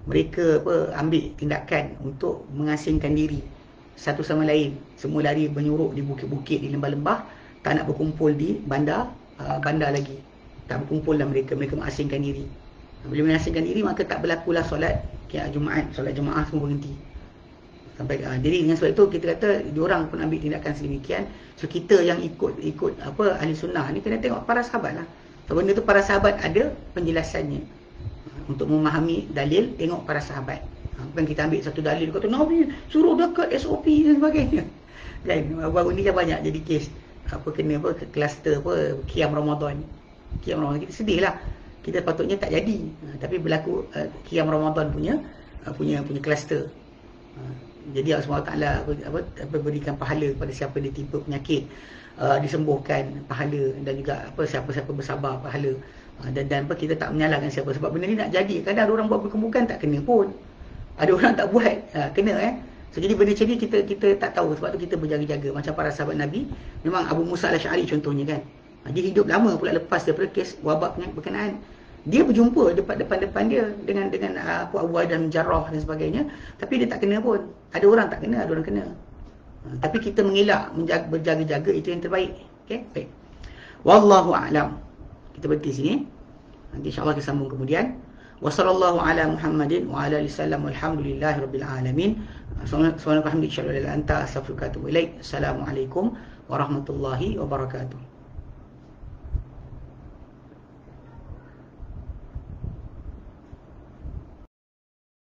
mereka ambil tindakan untuk mengasingkan diri satu sama lain. Semua lari menyuruk di bukit-bukit, di lembah-lembah, tak nak berkumpul di bandar lagi. Tak berkumpul lah mereka mengasingkan diri. Bila mengasingkan diri, maka tak berlakulah solat Jumaat semua berhenti. Sampai jadi dengan sebab itu kita kata diorang pun ambil tindakan sedemikian. So kita yang ikut ahli sunnah ni kena tengok para sahabat lah. So benda tu para sahabat ada penjelasannya. Untuk memahami dalil, tengok para sahabat. Bukan kita ambil satu dalil kata Nabi suruh dekat SOP dan sebagainya. Kan baru ni kan banyak jadi kes kluster Qiyam Ramadan. Kita sedih lah. Kita patutnya tak jadi. Tapi berlaku Qiyam Ramadan punya kluster. Jadi Allah SWT berikan pahala kepada siapa dia timpa penyakit, disembuhkan pahala, dan juga siapa-siapa bersabar pahala. Dan kita tak menyalahkan siapa, sebab benda ni nak jadi. Kadang ada orang buat bukan tak kena pun. Ada orang tak buat, kena So jadi benda macam ni kita tak tahu. Sebab tu kita berjaga-jaga. Macam para sahabat Nabi, memang Abu Musa al-Asy'ari contohnya kan, dia hidup lama pula lepas daripada kes wabak penyakit berkenaan. Dia berjumpa depan dia dengan Abu Ubaidah Jarrah dan sebagainya, tapi dia tak kena pun. Ada orang tak kena, ada orang kena. Tapi kita mengelak, berjaga-jaga, itu yang terbaik. Okey, baik. Wallahu a'lam. Kita berhenti sini. Nanti insya-Allah kita sambung kemudian. Wassallallahu ala Muhammadin wa ala alihi wasallam walhamdulillahi rabbil alamin. Subhanakallahumma wa bihamdika asyhadu an la ilaha illa anta astaghfiruka wa atubu ilaik. Assalamualaikum warahmatullahi wabarakatuh.